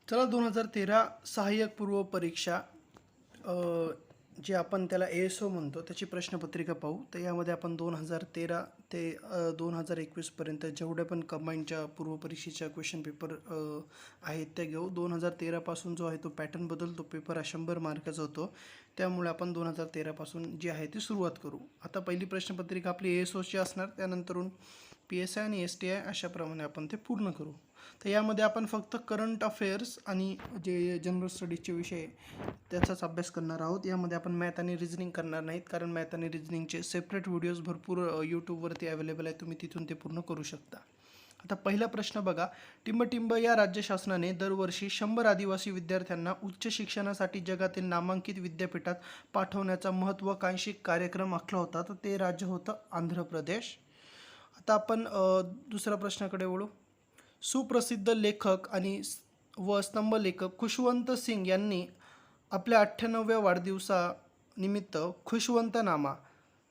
चला 2013 सहाय्यक पूर्व परीक्षा जे आपण त्याला ASO म्हणतो त्याची प्रश्नपत्रिका पाहू. तर यामध्ये आपण 2013 ते 2021पर्यंत जेवढ्या पण कंबाईनच्या पूर्वपरीक्षेच्या क्वेश्चन पेपर आहेत त्या घेऊ. 2013 पासून जो आहे तो पॅटर्न बदलतो. पेपर हा 100 मार्काचा होतो. त्यामुळे आपण 2013 पासून जी आहे ती सुरुवात करू. आता पहिली प्रश्नपत्रिका आपली ASOची असणार. त्यानंतरून PSI आणि STI अशाप्रमाणे आपण ते पूर्ण करू. तर यामध्ये आपण फक्त करंट अफेअर्स आणि जे जनरल स्टडीजचे विषय त्याचाच अभ्यास करणार आहोत. यामध्ये आपण मॅथ आणि रिझनिंग करणार नाहीत, कारण मॅथ आणि रिझनिंगचे सेपरेट व्हिडिओज भरपूर यूट्यूबवरती अवेलेबल आहे. तुम्ही तिथून ते पूर्ण करू शकता. आता पहिला प्रश्न बघा. टिंबटिंब या राज्य शासनाने दरवर्षी 100 आदिवासी विद्यार्थ्यांना उच्च शिक्षणासाठी जगातील नामांकित विद्यापीठात पाठवण्याचा महत्त्वाकांक्षी कार्यक्रम आखला होता. तर ते राज्य होतं आंध्र प्रदेश. आता आपण दुसऱ्या प्रश्नाकडे वळू. सुप्रसिद्ध लेखक आणि व स्तंभलेखक खुशवंत सिंग यांनी आपल्या 98व्या वाढदिवसानिमित्त खुशवंतनामा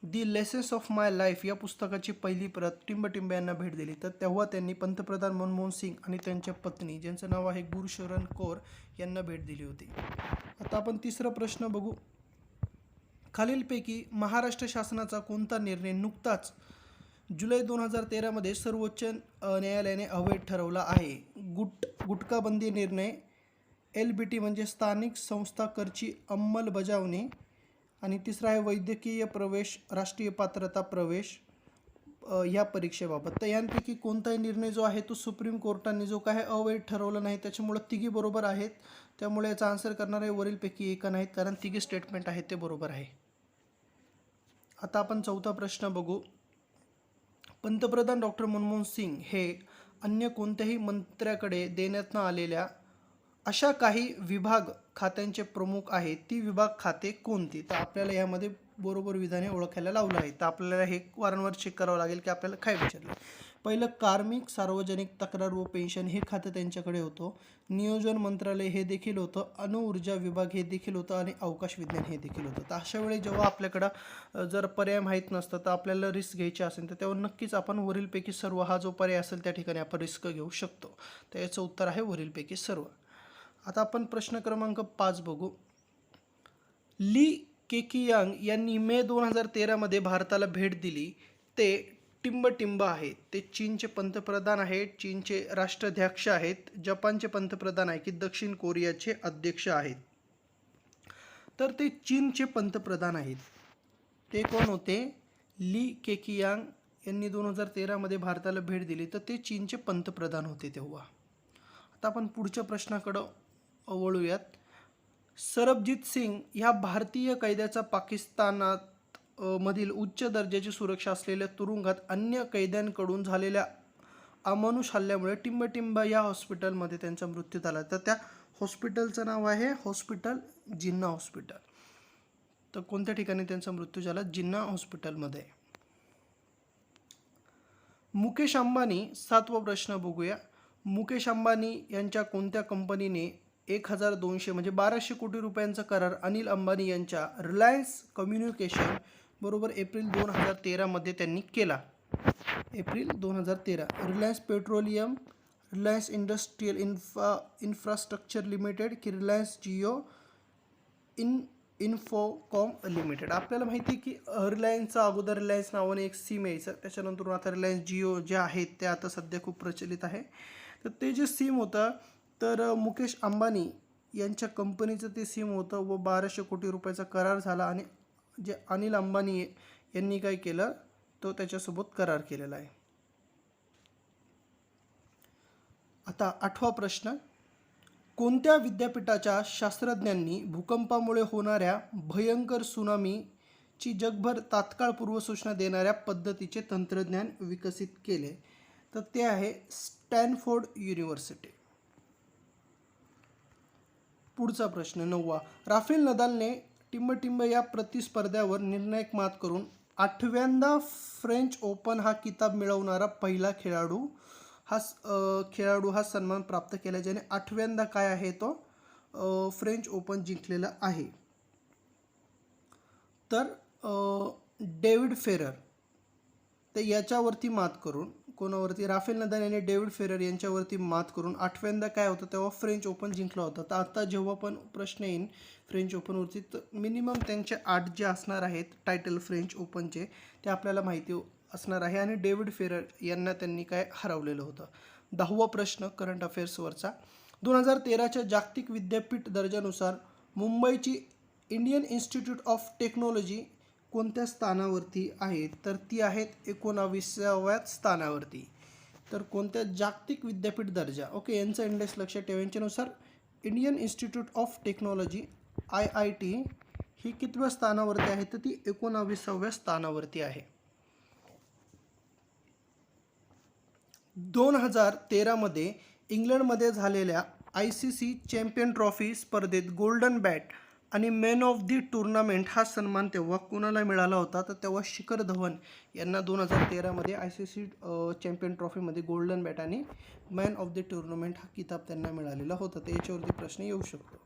दी लेसन्स ऑफ माय लाईफ या पुस्तकाची पहिली प्रत टिंबटिंब यांना भेट दिली. तर तेव्हा त्यांनी पंतप्रधान मनमोहन सिंग आणि त्यांच्या पत्नी, ज्यांचं नाव आहे गुरशरण कौर, यांना भेट दिली होती. आता आपण तिसरा प्रश्न बघू. खालीलपैकी महाराष्ट्र शासनाचा कोणता निर्णय नुकताच जुलै 2013 मध्ये सर्वोच्च न्यायालयाने अवैध ठरवला आहे? गुटखाबंदी निर्णय, LBT म्हणजे स्थानिक संस्था करची अंमलबजावणी, आणि तिसरा आहे वैद्यकीय प्रवेश, राष्ट्रीय पात्रता प्रवेश ह्या परीक्षेबाबत. तर यांपैकी कोणताही निर्णय जो आहे तो सुप्रीम कोर्टाने जो काय अवैध ठरवला नाही, त्याच्यामुळे तिघी बरोबर आहेत. त्यामुळे याचा आन्सर करणार आहे वरीलपैकी एका नाहीत, कारण तिघी स्टेटमेंट आहेत ते बरोबर आहे. आता आपण चौथा प्रश्न बघू. पंतप्रधान डॉक्टर मनमोहन सिंग हे अन्य कोणत्याही मंत्र्याकडे देण्यात न आलेल्या अशा काही विभाग खात्यांचे प्रमुख आहेत. ती विभाग खाते कोणती? तर आपल्याला यामध्ये बरोबर विधाने ओळखायला लावलं आहे. तर आपल्याला हे वारंवार चेक करावं लागेल की आपल्याला काय विचारलं. पहिलं कार्मिक, सार्वजनिक तक्रार व पेन्शन हे खातं त्यांच्याकडे होतं. नियोजन मंत्रालय हे देखील होतं. अणुऊर्जा विभाग हे देखील होतं आणि अवकाश विज्ञान हे देखील होतं. तर अशा वेळी जेव्हा आपल्याकडं जर पर्याय माहीत नसतं तर आपल्याला रिस्क घ्यायची असेल तर तेव्हा नक्कीच आपण वरीलपैकी सर्व हा जो पर्याय असेल त्या ठिकाणी आपण रिस्क घेऊ शकतो. तर याचं उत्तर आहे वरीलपैकी सर्व. आता आपण प्रश्न क्रमांक 5 बघू. ली केकियांग यांनी मे 2013 मध्ये भारताला भेट दिली. ते टिंबटिंब आहेत. ते चीनचे पंतप्रधान आहेत, चीनचे राष्ट्राध्यक्ष आहेत, जपानचे पंतप्रधान आहेत की दक्षिण कोरियाचे अध्यक्ष आहेत? तर ते चीनचे पंतप्रधान आहेत. ते कोण होते? ली केकियांग यांनी 2013 मध्ये भारताला भेट दिली. तर ते चीनचे पंतप्रधान होते तेव्हा. आता आपण पुढच्या प्रश्नाकडं वळूयात. सरबजीत सिंग ह्या भारतीय कैद्याचा पाकिस्तानात मधील उच्च दर्जाची सुरक्षा असलेल्या तुरुंगात अन्य कैद्यांकडून झालेल्या अमानुष हल्ल्यामुळे टिंबटिंब या हॉस्पिटलमध्ये त्यांचा मृत्यू झाला. तर त्या हॉस्पिटलचं नाव आहे हॉस्पिटल जिन्ना हॉस्पिटल. तर कोणत्या ठिकाणी त्यांचा मृत्यू झाला? जिन्ना हॉस्पिटलमध्ये. मुकेश अंबानी, 7वा प्रश्न बघूया. मुकेश अंबानी यांच्या कोणत्या कंपनीने 1200 म्हणजे 1200 कोटी रुपयांचा करार अनिल अंबानी यांच्या रिलायन्स कम्युनिकेशन बरोबर एप्रिल 2013 मध्ये त्यांनी केला? April 2013. Reliance petroleum, Reliance industrial infrastructure limited की रिलायन्स जिओ इन्फोकॉम लिमिटेड? आपल्याला माहिती आहे की रिलायन्सचा अगोदर रिलायन्स नावाने एक सिम यायचं, त्याच्यानंतर आता रिलायन्स जिओ जे आहेत ते आता सध्या खूप प्रचलित आहे. तर ते जे सिम होतं तर मुकेश अंबानी यांच्या कंपनीचं ते सिम होतं व 1200 कोटी रुपयाचा करार झाला आणि जे अनिल अंबानी यांनी काय केलं तो त्याच्यासोबत करार केलेला आहे. आता 8वा प्रश्न. कोणत्या विद्यापीठाच्या शास्त्रज्ञांनी भूकंपामुळे होणाऱ्या भयंकर सुनामीची जगभर तात्काळ पूर्वसूचना देणाऱ्या पद्धतीचे तंत्रज्ञान विकसित केले? तर ते आहे स्टॅनफोर्ड युनिव्हर्सिटी. पुढचा प्रश्न 9वा. राफेल नदालने टिंबटिंब या प्रतिस्पर्ध्यावर निर्णायक मात करून 8व्यांदा फ्रेंच ओपन हा किताब मिळवणारा पहिला खेळाडू हा सन्मान प्राप्त केला, ज्याने 8व्यांदा काय आहे तो फ्रेंच ओपन जिंकलेला आहे? तर डेव्हिड फेरर. तर याच्यावरती मात करून कोणावरती? राफेल नदाल आणि डेव्हिड फेरर यांच्यावरती मात करून 8व्यांदा काय होतं तेव्हा फ्रेंच ओपन जिंकला होता. तर आता जेव्हा पण प्रश्न येईल फ्रेंच ओपनवरती तर मिनिमम त्यांचे 8 जे असणार आहेत टायटल फ्रेंच ओपनचे ते आपल्याला माहिती असणार आहे. आणि डेव्हिड फेरर यांना त्यांनी काय हरवलेलं होतं. 10वा प्रश्न करंट अफेअर्सवरचा. 2013च्या जागतिक विद्यापीठ दर्जानुसार मुंबईची इंडियन इन्स्टिट्यूट ऑफ टेक्नॉलॉजी कोणत्या स्थानावरती आहे? तर ती आहेत 19व्या स्थानावरती. तर कोणत्या जागतिक विद्यापीठ दर्जा, ओके, यांचा इंडेक्स लक्षात ठेवा. यांच्यानुसार Indian Institute of Technology IIT ही कितव्या स्थानावरती आहे? तर ती 19व्या स्थानावरती आहे. 2013मध्ये इंग्लंडमध्ये झालेल्या ICC चॅम्पियन ट्रॉफी स्पर्धेत गोल्डन बॅट आणि मॅन ऑफ दी टुर्नामेंट हा सन्मान तेव्हा कोणाला मिळाला होता? तर तेव्हा शिखर धवन यांना 2013मध्ये ICC चॅम्पियन ट्रॉफीमध्ये गोल्डन बॅट आणि मॅन ऑफ दी टुर्नामेंट हा किताब त्यांना मिळालेला होता. तर याच्यावरती प्रश्न येऊ शकतो.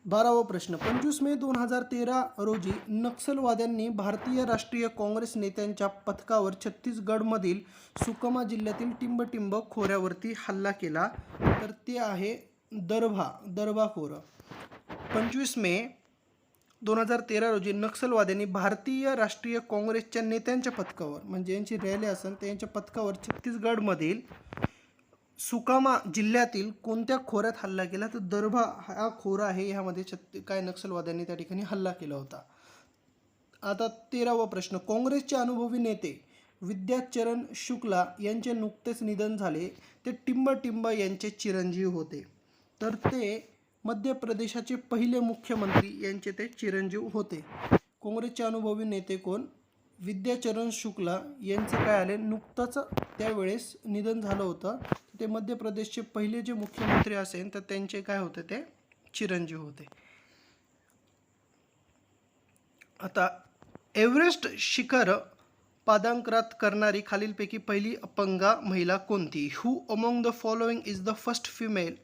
12वा प्रश्न. 25 मे 2013 रोजी नक्षलवाद्यांनी भारतीय राष्ट्रीय काँग्रेस नेत्यांच्या पथकावर छत्तीसगडमधील सुकमा जिल्ह्यातील टिंबटिंब खोऱ्यावरती हल्ला केला. तर ते आहे दरभा खोरं. 25 मे 2013 रोजी नक्षलवाद्यांनी भारतीय राष्ट्रीय काँग्रेसच्या नेत्यांच्या पथकावर म्हणजे यांची रॅली असेल त्यांच्या पथकावर छत्तीसगडमधील सुकामा जिल्ह्यातील कोणत्या खोऱ्यात हल्ला केला? तर दरभा हा खोरा आहे. ह्यामध्ये काय नक्षलवाद्यांनी त्या ठिकाणी हल्ला केला होता. आता 13वा प्रश्न. काँग्रेसचे अनुभवी नेते विद्याचरण शुक्ला यांचे नुकतेच निधन झाले. ते टिंबटिंब यांचे चिरंजीव होते. तर ते मध्य प्रदेशाचे पहिले मुख्यमंत्री यांचे ते चिरंजीव होते. काँग्रेसचे अनुभवी नेते कोण? विद्याचरण शुक्ला यांचे काय आले नुकतंच त्यावेळेस निधन झालं होतं. ते मध्य प्रदेशचे पहिले जे मुख्यमंत्री असेल तर त्यांचे काय होते ते चिरंजीव होते. आता एव्हरेस्ट शिखर पादांकरात करणारी खालीलपैकी पहिली अपंगा महिला कोणती? Who among the following is the first female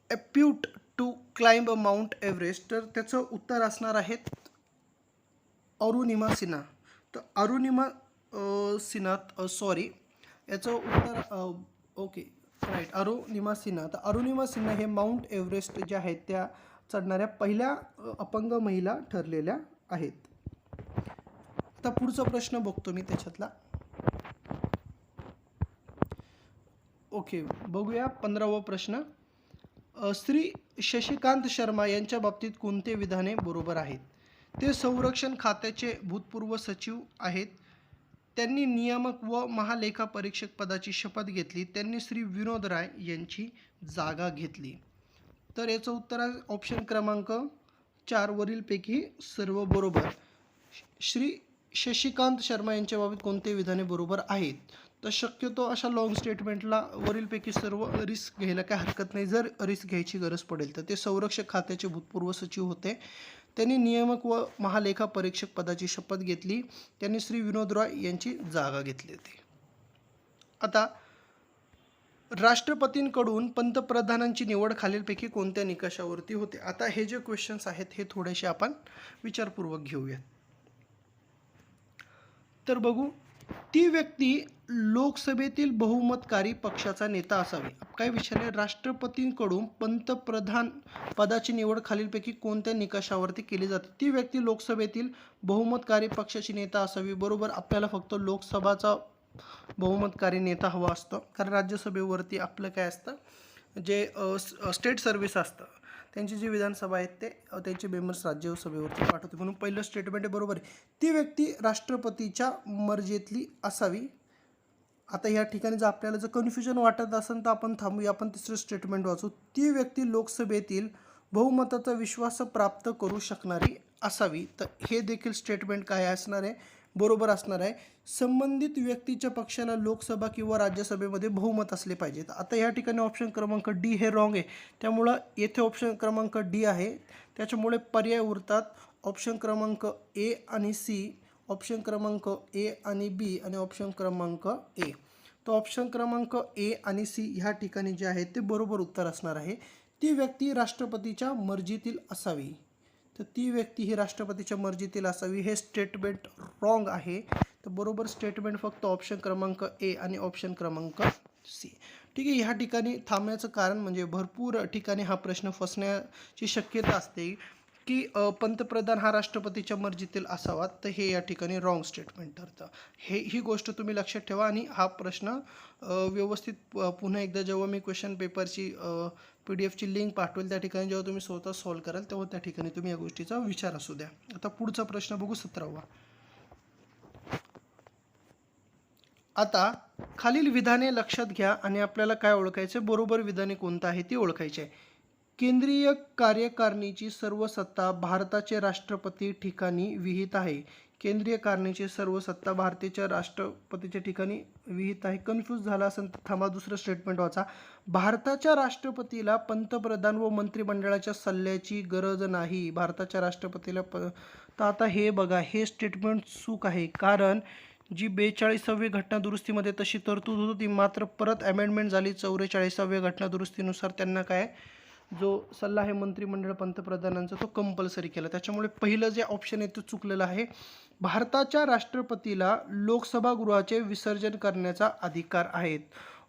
amputee to climb Mount Everest? तर त्याचं उत्तर असणार आहे अरुणिमा सिन्हा. तर अरुणिमा सिन्हा सॉरी याचं उत्तर ओके राईट अरुणिमा सिन्हा. तर अरुणिमा सिन्हा हे माउंट एव्हरेस्ट जे आहेत त्या चढणाऱ्या पहिल्या अपंग महिला ठरलेल्या आहेत. आता पुढचा प्रश्न बघतो मी त्याच्यातला. ओके बघूया 15वा प्रश्न. श्री शशिकांत शर्मा यांच्या बाबतीत कोणते विधाने बरोबर आहेत? ते संरक्षण खात्याचे भूतपूर्व सचिव आहेत. त्यांनी नियामक व महालेखापरीक्षक पदाची शपथ घेतली. त्यांनी श्री विनोद राय यांची जागा घेतली. तर याचं उत्तर आहे ऑप्शन क्रमांक 4 वरीलपैकी सर्व बरोबर. श्री शशिकांत शर्मा यांच्या बाबतीत कोणते विधाने बरोबर आहेत? तर शक्यतो अशा लॉंग स्टेटमेंटला वरीलपैकी सर्व रिस्क घ्यायला काय हरकत नाही जर रिस्क घ्यायची गरज पडेल तर. ते संरक्षक खात्याचे भूतपूर्व सचिव होते. त्यांनी नियामक व महालेखा परीक्षक पदाची शपथ घेतली. त्यांनी श्री विनोद रॉय यांची जागा घेतली होती. आता राष्ट्रपतींकडून पंतप्रधानांची निवड खालीलपैकी कोणत्या निकषावरती होते? आता हे जे क्वेश्चन्स आहेत हे थोडेसे आपण विचारपूर्वक घेऊयात. तर बघू. ती व्यक्ती लोकसभेतील बहुमतकारी पक्षाचा नेता असावी. काय विचारले? राष्ट्रपतींकडून पंतप्रधान पदाची निवड खालीलपैकी कोणत्या निकषावरती केली जाते? ती व्यक्ती लोकसभेतील बहुमतकारी पक्षाची नेता असावी. बरोबर. आपल्याला फक्त लोकसभाचा बहुमतकारी नेता हवा असतो कारण राज्यसभेवरती आपलं काय असतं जे स्टेट सर्व्हिस असतं त्यांची जी विधानसभा आहेत ते त्यांचे मेंबर्स राज्यसभेवरती पाठवते. म्हणून पहिलं स्टेटमेंट आहे बरोबर आहे. ती व्यक्ती राष्ट्रपतीच्या मर्जीतली असावी. आता या ठिकाणी जर आपल्याला जर कन्फ्युजन वाटत असेल तर आपण थांबूया. आपण तिसरं स्टेटमेंट वाचू. ती व्यक्ती लोकसभेतील बहुमताचा विश्वास प्राप्त करू शकणारी असावी. तर हे देखील स्टेटमेंट काय असणार आहे? बरोबर असणार आहे. संबंधित व्यक्तीच्या पक्षाला लोकसभा किंवा राज्यसभेमध्ये बहुमत असले पाहिजे. आता या ठिकाणी ऑप्शन क्रमांक डी हे रॉंग आहे. त्यामुळं येथे ऑप्शन क्रमांक डी आहे. त्याच्यामुळे पर्याय उरतात ऑप्शन क्रमांक ए आणि सी, ऑप्शन क्रमांक ए आणि बी आणि ऑप्शन क्रमांक ए. तो ऑप्शन क्रमांक ए आणि सी ह्या ठिकाणी जे आहे ते बरोबर उत्तर असणार आहे. ती व्यक्ती राष्ट्रपतीच्या मर्जीतील असावी. तर ती व्यक्ती ही राष्ट्रपतीच्या मर्जीतील असावी हे स्टेटमेंट रॉंग आहे. तर तर बरोबर स्टेटमेंट फक्त ऑप्शन क्रमांक ए आणि ऑप्शन क्रमांक सी. ठीक आहे, ह्या ठिकाणी थांबण्याचं कारण म्हणजे भरपूर ठिकाणी हा प्रश्न फसण्याची शक्यता असते की पंतप्रधान हा राष्ट्रपतीच्या मर्जीतील असावा, तर हे या ठिकाणी रॉंग स्टेटमेंट ठरतं. ही गोष्ट तुम्ही लक्षात ठेवा आणि हा प्रश्न व्यवस्थित पुन्हा एकदा जेव्हा मी क्वेश्चन पेपरची PDF ची लिंक पाठवेल त्या ठिकाणी जेव्हा तुम्ही स्वतः सॉल्व्ह कराल तेव्हा त्या ठिकाणी तुम्ही या गोष्टीचा विचार असू द्या. आता पुढचा प्रश्न बघू 17वा. आता खालील विधाने लक्षात घ्या आणि आपल्याला काय ओळखायचं, बरोबर विधाने कोणतं आहे ते ओळखायचे आहे. केंद्रीय कार्यकारिणीची सर्व सत्ता भारताचे राष्ट्रपती ठिकाणी विहित आहे. केंद्रीय कारिणीची सर्व सत्ता भारताच्या राष्ट्रपतीच्या ठिकाणी विहित आहे. कन्फ्यूज झाला असेल तर थांबा, दुसरं स्टेटमेंट वाचा. भारताच्या राष्ट्रपतीला पंतप्रधान व मंत्रिमंडळाच्या सल्ल्याची गरज नाही. भारताच्या राष्ट्रपतीला तर आता हे बघा, हे स्टेटमेंट चूक आहे. कारण जी 42वी घटनादुरुस्तीमध्ये तशी तरतूद होती, मात्र परत अमेंडमेंट झाली 44व्या घटनादुरुस्तीनुसार त्यांना काय जो सल्ला आहे मंत्रिमंडळ पंतप्रधानांचा तो कंपल्सरी केला. त्याच्यामुळे पहिलं जे ऑप्शन आहे ते चुकलेलं आहे. भारताच्या राष्ट्रपतीला लोकसभा गृहाचे विसर्जन करण्याचा अधिकार आहेत.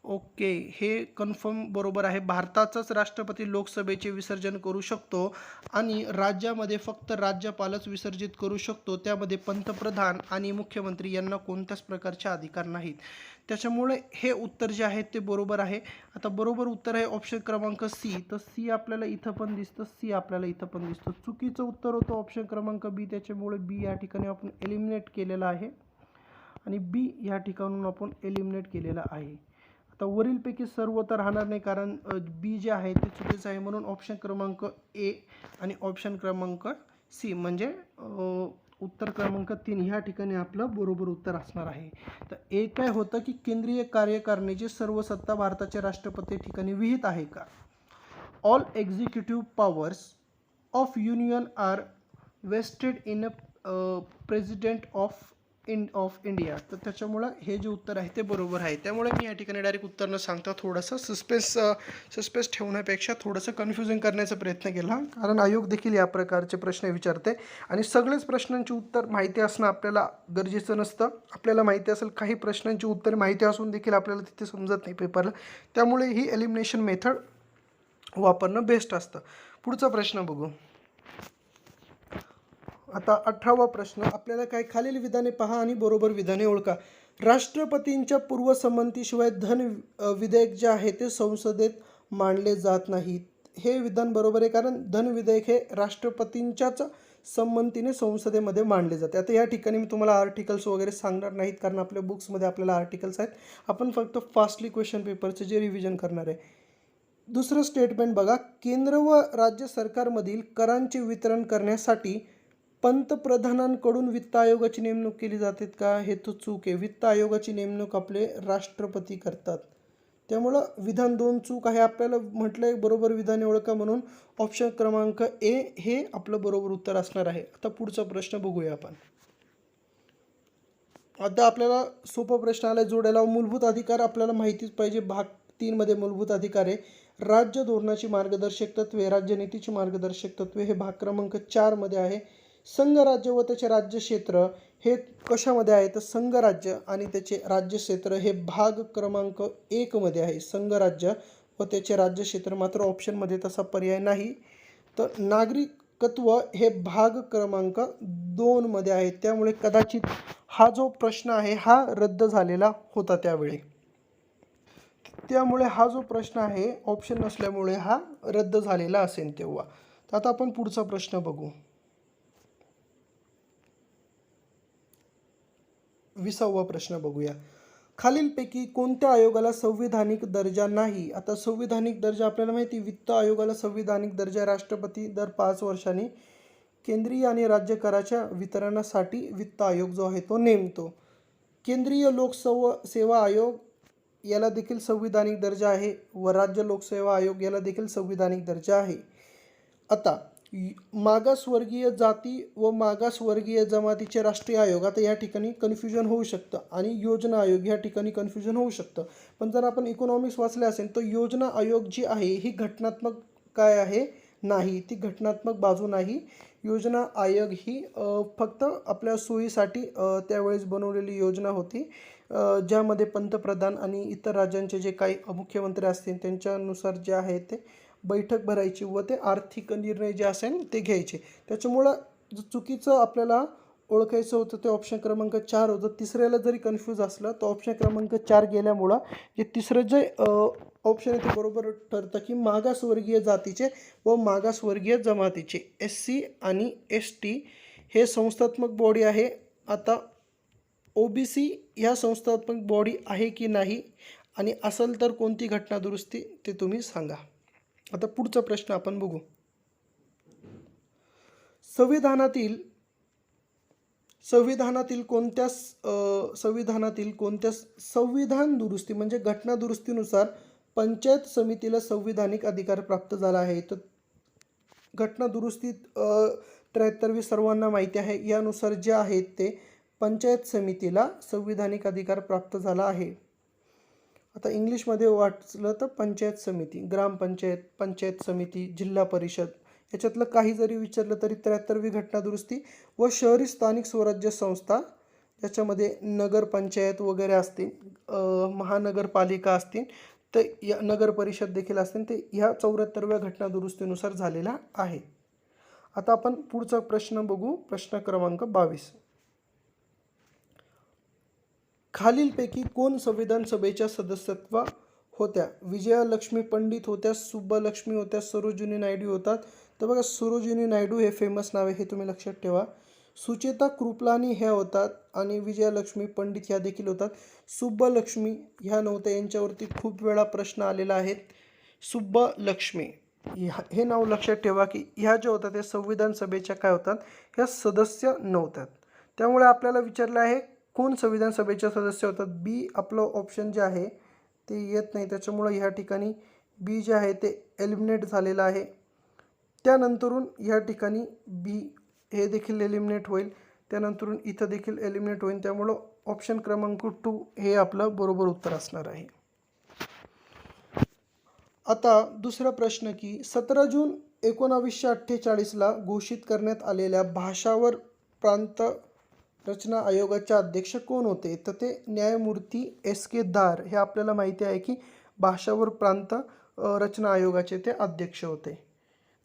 ओके, हे कन्फर्म बरोबर आहे. भारताचाच राष्ट्रपती लोकसभेचे विसर्जन करू शकतो आणि राज्यामध्ये फक्त राज्यपालच विसर्जित करू शकतो. त्यामध्ये पंतप्रधान आणि मुख्यमंत्री यांना कोणत्याच प्रकारचे अधिकार नाहीत. त्याच्यामुळे हे उत्तर जे आहे ते बरोबर आहे. आता बरोबर उत्तर आहे ऑप्शन क्रमांक सी. तर सी आपल्याला इथं पण दिसतं, सी आपल्याला इथं पण दिसतं. चुकीचं उत्तर होतं ऑप्शन क्रमांक बी. त्याच्यामुळे बी या ठिकाणी आपण एलिमिनेट केलेलं आहे आणि बी या ठिकाणून आपण एलिमिनेट केलेलं आहे. आता वरीलपैकी सर्व तर राहणार नाही, कारण बी जे आहे ते चुकीचं आहे. म्हणून ऑप्शन क्रमांक ए आणि ऑप्शन क्रमांक सी म्हणजे उत्तर क्रमांक 3 ह्या ठिकाणी आपलं बरोबर उत्तर असणार आहे. तर ए काय होतं की केंद्रीय कार्यकारिणीची सर्व सत्ता भारताच्या राष्ट्रपती ठिकाणी विहित आहे का. All executive powers of union are vested in president of India. तर त्याच्यामुळं हे जे उत्तर आहे ते बरोबर आहे. त्यामुळे मी या ठिकाणी डायरेक्ट उत्तर न सांगता थोडंसं सस्पेन्स ठेवण्यापेक्षा थोडंसं कन्फ्युजन करण्याचा प्रयत्न केला, कारण आयोग देखील या प्रकारचे प्रश्न विचारते आणि सगळेच प्रश्नांची उत्तर माहिती असणं आपल्याला गरजेचं नसतं. आपल्याला माहिती असेल काही प्रश्नांची उत्तर माहिती असून देखील आपल्याला तिथे समजत नाही पेपरला, त्यामुळे ही एलिमिनेशन मेथड वापरणं बेस्ट असतं. पुढचा प्रश्न बघू. आता 18वा प्रश्न. आपल्याला काय, खालील विधाने पहा आणि बरोबर विधाने ओळखा. राष्ट्रपतींच्या पूर्वसंमतीशिवाय धन विधेयक जे आहे ते संसदेत मांडले जात नाहीत. हे विधान बरोबर आहे, कारण धन विधेयक हे राष्ट्रपतींच्याच संमतीने संसदेमध्ये मांडले जाते. आता या ठिकाणी मी तुम्हाला आर्टिकल्स वगैरे सांगणार नाहीत, कारण आपल्या बुक्समध्ये आपल्याला आर्टिकल्स आहेत. आपण फक्त फास्टली क्वेश्चन पेपरचे जे रिव्हिजन करणार आहे. दुसरं स्टेटमेंट बघा. केंद्र व राज्य सरकारमधील करांचे वितरण करण्यासाठी पंतप्रधानांकडून वित्त आयोगाची नेमणूक केली जाते का. हे तो चूक आहे. वित्त आयोगाची नेमणूक आपले राष्ट्रपती करतात. त्यामुळं विधान 2 चूक आहे. आपल्याला म्हटलं आहे बरोबर विधाने ओळखा, म्हणून ऑप्शन क्रमांक ए हे आपलं बरोबर उत्तर असणार आहे. आता पुढचा प्रश्न बघूया आपण. आता आपल्याला सोपा प्रश्न आला जोडायला. मूलभूत अधिकार आपल्याला माहितीच पाहिजे. भाग 3 मध्ये मूलभूत अधिकार आहे. राज्य धोरणाची मार्गदर्शक तत्वे, राज्यनीतीची मार्गदर्शक तत्वे हे भाग क्रमांक 4 मध्ये आहे. संघराज्य व त्याचे राज्य क्षेत्र हे कशामध्ये आहे, तर संघराज्य आणि त्याचे राज्य क्षेत्र हे भाग क्रमांक 1 मध्ये आहे. संघराज्य व त्याचे राज्य क्षेत्र, मात्र ऑप्शनमध्ये तसा पर्याय नाही. तर नागरिकत्व हे भाग क्रमांक 2 मध्ये आहे. त्यामुळे कदाचित हा जो प्रश्न आहे हा रद्द झालेला होता त्यावेळी. त्यामुळे हा जो प्रश्न आहे ऑप्शन नसल्यामुळे हा रद्द झालेला असेल तेव्हा. तर आता आपण पुढचा प्रश्न बघू. 20वा प्रश्न बघूया. खालीलपैकी कोणत्या आयोगाला संविधानिक दर्जा नाही. आता संविधानिक दर्जा आपल्याला माहिती, वित्त आयोगाला संविधानिक दर्जा राष्ट्रपती दर 5 वर्षांनी केंद्रीय आणि राज्य कराच्या वितरणासाठी वित्त आयोग जो आहे तो नेमतो. केंद्रीय लोकसेवा आयोग याला देखील संविधानिक दर्जा आहे व राज्य लोकसेवा आयोग याला देखील संविधानिक दर्जा आहे. आता मागासवर्गीय जाती व मागासवर्गीय जमातीचे राष्ट्रीय आयोग, आता या ठिकाणी कन्फ्युजन होऊ शकतं, आणि योजना आयोग या ठिकाणी कन्फ्युजन होऊ शकतं. पण जर आपण इकॉनॉमिक्स वाचले असेल तर योजना आयोग जी आहे ही घटनात्मक काय आहे नाही, ती घटनात्मक बाजू नाही. योजना आयोग ही फक्त आपल्या सोयीसाठी त्यावेळेस बनवलेली योजना होती, ज्यामध्ये पंतप्रधान आणि इतर राज्यांचे जे काही मुख्यमंत्री असतील त्यांच्यानुसार जे आहे ते बैठक भरायची व ते आर्थिक निर्णय जे असेल ते घ्यायचे. त्याच्यामुळं चुकीचं आपल्याला ओळखायचं होतं ते ऑप्शन क्रमांक 4 होतं. तिसऱ्याला जरी कन्फ्यूज असलं तर ऑप्शन क्रमांक 4 गेल्यामुळं जे तिसरं जे ऑप्शन आहे ते बरोबर ठरतं की मागासवर्गीय जातीचे व मागासवर्गीय जमातीचे SC आणि ST हे संस्थात्मक बॉडी आहे. आता OBC ह्या संस्थात्मक बॉडी आहे की नाही आणि असेल तर कोणती घटना दुरुस्ती ते तुम्ही सांगा. आता पुढचा प्रश्न आपण बघू. संविधानातील कोणत्या संविधान दुरुस्ती म्हणजे घटना दुरुस्तीनुसार पंचायत समितीला संविधानिक अधिकार प्राप्त झाला आहे? तर घटना दुरुस्तीत 73वी सर्वांना माहिती आहे. यानुसार जे आहेत ते पंचायत समितीला संविधानिक अधिकार प्राप्त झाला आहे. आता इंग्लिशमध्ये वाचलं तर पंचायत समिती, ग्रामपंचायत, पंचायत समिती, जिल्हा परिषद याच्यातलं काही जरी विचारलं तरी 73वी घटना दुरुस्ती व शहरी स्थानिक स्वराज्य संस्था याच्यामध्ये नगरपंचायत वगैरे असतील, महानगरपालिका असतील, तर या नगर परिषद देखील असतील, ते ह्या 74व्या घटना दुरुस्तीनुसार झालेला आहे. आता आपण पुढचा प्रश्न बघू. प्रश्न क्रमांक 22. खालीलपैकी कोण संविधान सभेच्या सदस्यत्व होत्या? विजयालक्ष्मी पंडित होत्या, सुब्बालक्ष्मी होत्या, सरोजिनी नायडू होतात. तर बघा, सरोजिनी नायडू हे फेमस नाव आहे, हे तुम्ही लक्षात ठेवा. सुचेता कृपलानी ह्या होतात आणि विजयालक्ष्मी पंडित ह्या देखील होतात. सुब्बालक्ष्मी ह्या नव्हत्या, यांच्यावरती खूप वेळा प्रश्न आलेला आहे. सुब्बालक्ष्मी हे नाव लक्षात ठेवा की ह्या ज्या होतात त्या संविधान सभेच्या काय होतात, ह्या सदस्य नव्हत्यात. त्यामुळे आपल्याला विचारलं आहे कोण संविधान सभेचे सदस्य होतात. बी आपलं ऑप्शन जे आहे ते येत नाही, त्याच्यामुळं ह्या ठिकाणी बी जे आहे ते एलिमिनेट झालेलं आहे. त्यानंतरून ह्या ठिकाणी बी हे देखील एलिमिनेट होईल, त्यानंतरून इथं देखील एलिमिनेट होईल. त्यामुळं ऑप्शन क्रमांक 2 हे आपलं बरोबर उत्तर असणार आहे. आता दुसरा प्रश्न की 17 जून 1948ला घोषित करण्यात आलेल्या भाषावर प्रांत रचना आयोगाचे अध्यक्ष कोण होते? तर ते न्यायमूर्ती SK दार हे आपल्याला माहिती आहे की भाषावर प्रांत रचना आयोगाचे ते अध्यक्ष होते.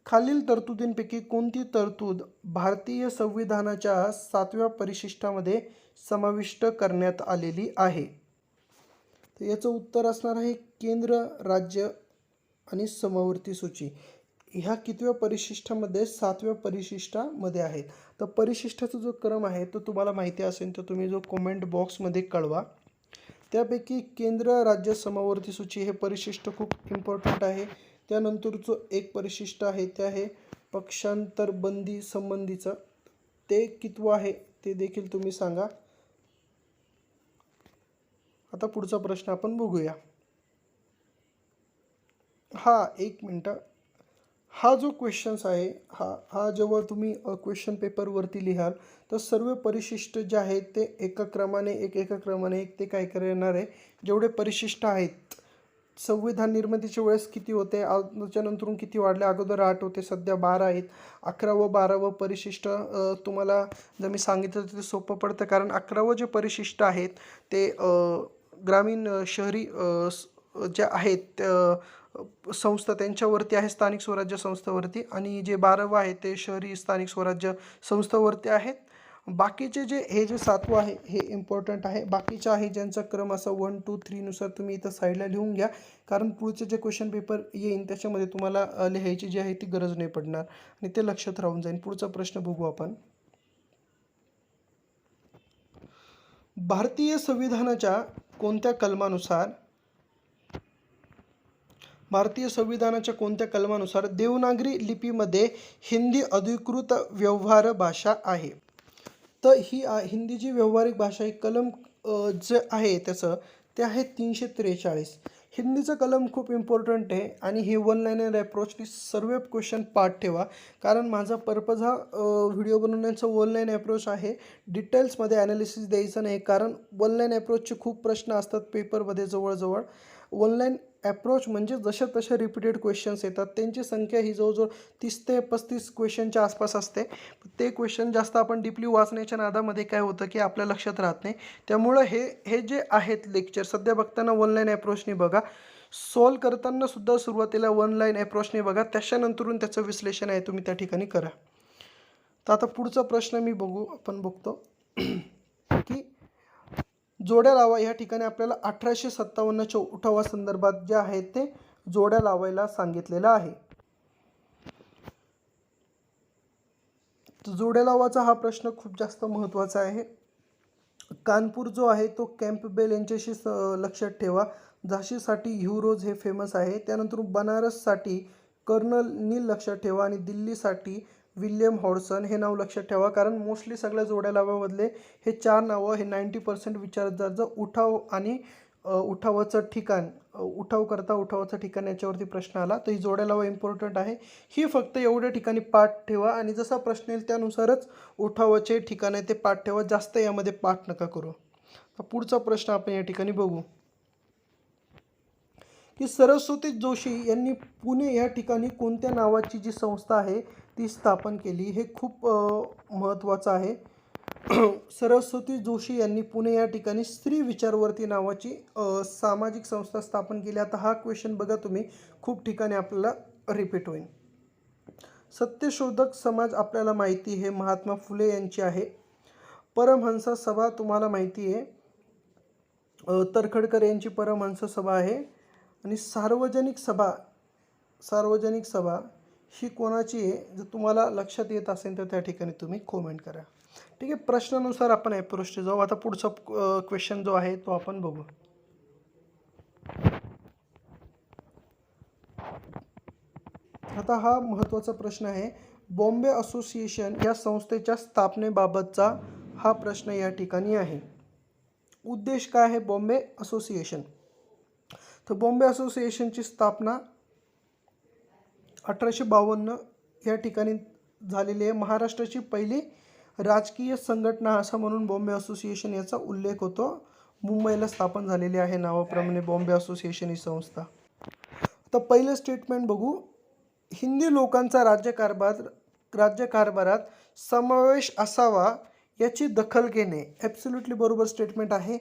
खालील तरतुदींपैकी कोणती तरतूद भारतीय संविधानाच्या 7व्या परिशिष्टामध्ये समाविष्ट करण्यात आलेली आहे? तर याचं उत्तर असणार आहे केंद्र, राज्य आणि समवर्ती सूची. ह्या कितव्या परिशिष्टामध्ये? 7व्या परिशिष्टामध्ये आहे. तर परिशिष्टाचा जो क्रम आहे तो तुम्हाला माहिती असेल तर तुम्ही जो कमेंट बॉक्समध्ये कळवा. त्यापैकी केंद्र, राज्य, समवर्ती सूची हे परिशिष्ट खूप इम्पॉर्टंट आहे. त्यानंतरचं एक परिशिष्ट आहे ते आहे पक्षांतर बंदी संबंधीचं, ते कितवं आहे ते देखील तुम्ही सांगा. आता पुढचा प्रश्न आपण बघूया. एक मिनटं. हा जो क्वेश्चन्स आहे हा जेव्हा तुम्ही क्वेश्चन पेपरवरती लिहाल तर सर्व परिशिष्ट जे आहेत ते एका क्रमाने ते काय करणार आहे, जेवढे परिशिष्ट आहेत संविधान निर्मितीच्या वेळेस किती होते, त्याच्यानंतरून किती वाढले, अगोदर 8 होते, सध्या 12 आहेत. 11व 12व परिशिष्ट तुम्हाला जर मी सांगितलं तर ते सोपं पडतं, कारण 11व जे परिशिष्ट आहेत ते ग्रामीण शहरी जे आहेत संस्था त्यांच्यावरती आहे, स्थानिक स्वराज्य संस्थावरती, आणि जे 12व आहे ते शहरी स्थानिक स्वराज्य संस्थावरती आहेत. बाकीचे हे जे 7वं आहे हे इम्पॉर्टंट आहे. बाकीचे आहे ज्यांचा क्रम असा 1, 2, 3 नुसार तुम्ही इथं साईडला लिहून घ्या, कारण पुढचे जे क्वेश्चन पेपर येईल त्याच्यामध्ये तुम्हाला लिहायची जी आहे ती गरज नाही पडणार आणि ते लक्षात राहून जाईल. पुढचा प्रश्न बघू आपण. भारतीय संविधानाच्या कोणत्या कलमानुसार देवनागरी लिपीमध्ये हिंदी अधिकृत व्यवहार भाषा आहे? तर ही हिंदी जी व्यावहारिक भाषा आहे, कलम जे आहे त्याचं ते आहे 343. हिंदीचं कलम खूप इम्पॉर्टंट आहे आणि ही 1 लाईनर अप्रोचनी सर्व क्वेश्चन पाठ ठेवा, कारण माझा पर्पज हा व्हिडिओ बनवण्याचा 1 लाईन अप्रोच आहे. डिटेल्समध्ये ॲनालिसिस द्यायचं नाही, कारण 1 लाईन अप्रोचचे खूप प्रश्न असतात पेपरमध्ये जवळजवळ. 1 लाईन ॲप्रोच म्हणजे जशा तशा रिपीटेड क्वेश्चन्स येतात, त्यांची संख्या ही जवळजवळ 30 ते 35 क्वेश्चनच्या आसपास असते. ते क्वेश्चन जास्त आपण डीपली वाचण्याच्या नादामध्ये काय होतं की आपल्या लक्षात राहत नाही. त्यामुळं हे जे आहेत लेक्चर सध्या बघताना वन लाईन ॲप्रोचने बघा, सॉल्व करताना सुद्धा सुरुवातीला वन लाईन ॲप्रोचने बघा, त्याच्यानंतरून त्याचं विश्लेषण आहे तुम्ही त्या ठिकाणी करा. तर आता पुढचा प्रश्न आपण बघतो की जोड्या लावा. या ठिकाणी आपल्याला 1857च्या उठावासंदर्भात जे आहेत ते जोड्या लावायला सांगितलेलं आहे. जोड्या लावाचा हा प्रश्न खूप जास्त महत्त्वाचा आहे. कानपूर जो आहे तो कॅम्पबेल यांच्याशी लक्षात ठेवा. झाशीसाठी ह्यू रोज हे फेमस आहे. त्यानंतर बनारससाठी कर्नल नील लक्षात ठेवा आणि दिल्लीसाठी विल्यम हॉडसन हे नाव लक्षात ठेवा. कारण मोस्टली सगळ्या जोड्या लावामधले हे 4 नावं हे 90% विचारत जातं. उठाव आणि उठावाचं ठिकाण, उठावाचं ठिकाण याच्यावरती प्रश्न आला तर ही जोड्या लावा इम्पॉर्टंट आहे. ही फक्त एवढ्या ठिकाणी पाठ ठेवा आणि जसा प्रश्न येईल त्यानुसारच उठावाचे ठिकाण आहे ते पाठ ठेवा. जास्त यामध्ये पाठ नका करू. तर पुढचा प्रश्न आपण या ठिकाणी बघू की सरस्वती जोशी यांनी पुणे या ठिकाणी कोणत्या नावाची जी संस्था आहे ती स्थापन केली. हे खूप महत्त्वाचं आहे. सरस्वती जोशी यांनी पुणे या ठिकाणी स्त्री विचारवर्ती नावाची सामाजिक संस्था स्थापन केली. आता हा क्वेश्चन बघा तुम्ही, खूप ठिकाणी आपल्याला रिपीट होईल. सत्यशोधक समाज आपल्याला माहिती आहे महात्मा फुले यांची आहे. परमहंस सभा तुम्हाला माहिती आहे, तरखडकर यांची परमहंस सभा आहे. आणि सार्वजनिक सभा ही कोणाची आहे, जर तुम्हाला लक्षात येत असेल तर त्या ठिकाणी तुम्ही कमेंट करा. ठीक आहे, प्रश्नानुसार आपण अप्रोचने जाऊ. आता पुढचा क्वेश्चन जो आहे तो आपण बघू. आता हा महत्त्वाचा प्रश्न आहे. बॉम्बे असोसिएशन या संस्थेच्या स्थापनेबाबतचा हा प्रश्न या ठिकाणी आहे. उद्देश काय आहे बॉम्बे असोसिएशन? तर बॉम्बे असोसिएशनची स्थापना 1852 या ठिकाणी झालेली आहे. महाराष्ट्राची पहिली राजकीय संघटना असं म्हणून बॉम्बे असोसिएशन याचा उल्लेख होतो. मुंबईला स्थापन झालेली आहे नावाप्रमाणे बॉम्बे असोसिएशन ही संस्था. तर पहिलं स्टेटमेंट बघू. हिंदी लोकांचा राज्यकारभारात समावेश असावा याची दखल घेणे. ॲब्सोल्युटली बरोबर स्टेटमेंट आहे.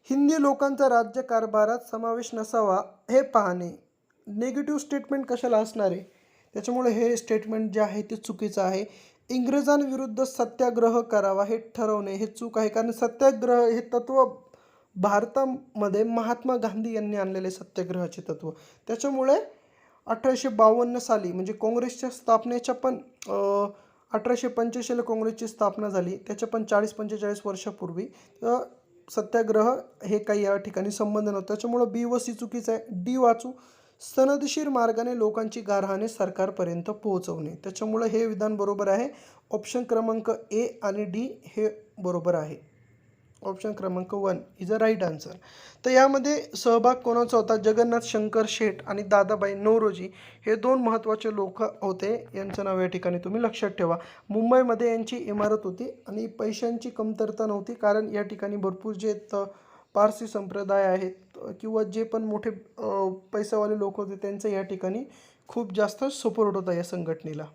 हिंदी लोकांचा राज्यकारभारात समावेश नसावा हे पाहणे. नेगेटिव्ह स्टेटमेंट कशाला असणार आहे, त्याच्यामुळे हे स्टेटमेंट जे आहे ते चुकीचं आहे. इंग्रजांविरुद्ध सत्याग्रह करावा हे ठरवणे हे चूक आहे. कारण सत्याग्रह हे तत्त्व भारतामध्ये महात्मा गांधी यांनी आणलेले सत्याग्रहाचे तत्त्व. त्याच्यामुळे 1852 साली म्हणजे काँग्रेसच्या स्थापनेच्या पण 1885ला काँग्रेसची स्थापना झाली, त्याच्या पण 40-45 वर्षापूर्वी सत्याग्रह हे काही या ठिकाणी संबंध नव्हता. त्याच्यामुळं बी व सी चुकीचं आहे. डी वाचू. सनदशीर मार्गाने लोकांची गारहाणे सरकारपर्यंत पोहोचवणे. त्याच्यामुळं हे विधान बरोबर आहे. ऑप्शन क्रमांक ए आणि डी हे बरोबर आहे. ऑप्शन क्रमांक 1 इज अ राईट आन्सर. तर यामध्ये सहभाग कोणाचा होता? जगन्नाथ शंकर शेठ आणि दादाबाई नौरोजी हे 2 महत्त्वाचे लोक होते. यांचं नाव या ठिकाणी तुम्ही लक्षात ठेवा. मुंबईमध्ये यांची इमारत होती आणि पैशांची कमतरता नव्हती. कारण या ठिकाणी भरपूर जे पारसी संप्रदाय आहेत किंवा जे पण मोठे पैसावाले लोक होते त्यांचं या ठिकाणी खूप जास्त सपोर्ट होता या संघटनेला.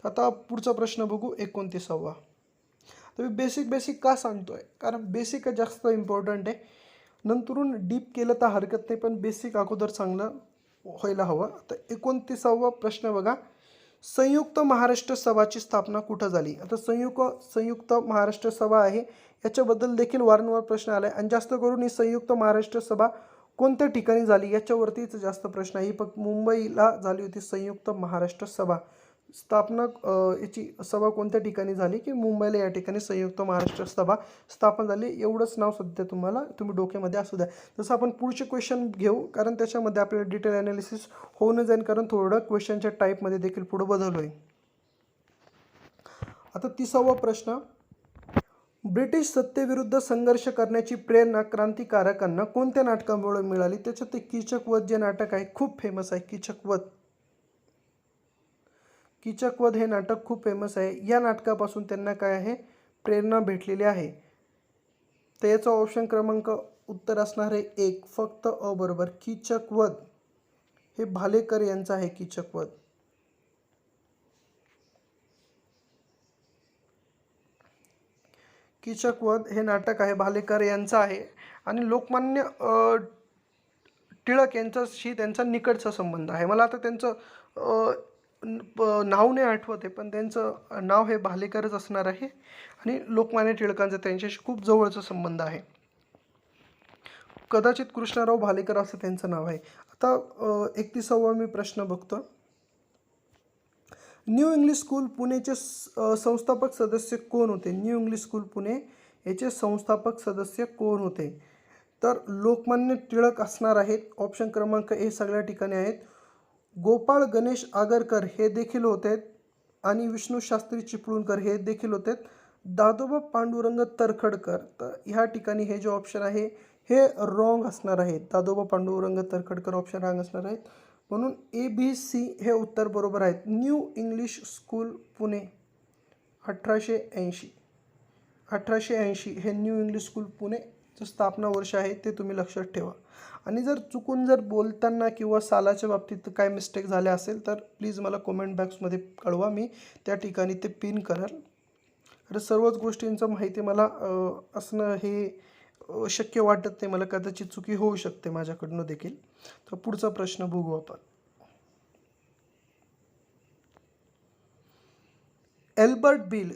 आता पुढचा प्रश्न बघू. 29वा. तर मी बेसिक का सांगतोय, कारण बेसिक जास्त इम्पॉर्टंट आहे. नंतरून डीप केलं तर हरकत नाही, पण बेसिक अगोदर चांगलं व्हायला हवं. आता 29वा प्रश्न बघा. संयुक्त महाराष्ट्र सभाची स्थापना कुठं झाली? आता संयुक्त महाराष्ट्र सभा आहे, याच्याबद्दल देखील वारंवार प्रश्न आला आहे. आणि जास्त करून ही संयुक्त महाराष्ट्र सभा कोणत्या ठिकाणी झाली याच्यावरतीच जास्त प्रश्न आहे. फक्त मुंबईला झाली होती संयुक्त महाराष्ट्र सभा. स्थापना याची सभा कोणत्या ठिकाणी झाली की मुंबईला या ठिकाणी संयुक्त महाराष्ट्र सभा स्थापन झाली. एवढंच नाव सध्या तुम्ही डोक्यामध्ये असू द्या. जसं आपण पुढचे क्वेश्चन घेऊ, कारण त्याच्यामध्ये आपल्याला डिटेल ॲनालिसिस होऊन जाईल, कारण थोडं क्वेश्चनच्या टाईपमध्ये देखील पुढे बदल होईल. आता 30वा प्रश्न. ब्रिटिश सत्तेविरुद्ध संघर्ष करण्याची प्रेरणा क्रांतिकारकांना कोणत्या नाटकामुळे मिळाली? त्याच्यात ते कीचकवध जे नाटक आहे खूप फेमस आहे. कीचकवध हे नाटक खूप फेमस आहे. या नाटकापासून त्यांना काय आहे, प्रेरणा भेटलेली आहे. तर याचा ऑप्शन क्रमांक उत्तर असणार आहे 1, फक्त अ बरोबर. कीचकवध हे भालेकर यांचं आहे. कीचकवध. कीचकवध हे नाटक आहे भालेकर यांचं आहे आणि लोकमान्य टिळक यांच्याशी त्यांचा निकटचा संबंध आहे. मला आता त्यांचं नाव नाही आठवत आहे, पण त्यांचं नाव हे भालेकरच असणार आहे आणि लोकमान्य टिळकांचा त्यांच्याशी खूप जवळचा संबंध आहे. कदाचित कृष्णराव भालेकर असं त्यांचं नाव आहे. आता 31वा मी प्रश्न बघतो. न्यू इंग्लिश स्कूल पुणेचे संस्थापक सदस्य कोण होते? न्यू इंग्लिश स्कूल पुणे याचे संस्थापक सदस्य कोण होते? तर लोकमान्य टिळक असणार आहेत. ऑप्शन क्रमांक ए सगळ्या ठिकाणी आहेत. गोपाळ गणेश आगरकर हे देखील होते आणि विष्णू शास्त्री चिपळूणकर हे देखील होते. दादोबा पांडुरंग तरखडकर, तर ह्या ठिकाणी हे जे ऑप्शन आहे हे रॉंग असणार आहे. दादोबा पांडुरंग तरखडकर ऑप्शन रॉंग असणार आहेत. म्हणून ABC हे उत्तर बरोबर आहेत. न्यू इंग्लिश स्कूल पुणे 1880 हे न्यू इंग्लिश स्कूल पुणेचं स्थापना वर्ष आहे, ते तुम्ही लक्षात ठेवा. आणि जर चुकून जर बोलताना किंवा सालाच्या बाबतीत काय मिस्टेक झाल्या असेल तर प्लीज मला कमेंट बॉक्समध्ये कळवा, मी त्या ठिकाणी ते पिन करेल. अरे सर्वच गोष्टींचं माहिती मला असणं हे शक्य वाटत नाही. मला कदाचित चुकी होऊ शकते माझ्याकडनं देखील. तर पुढचा प्रश्न बघू आपण. एल्बर्ट बिल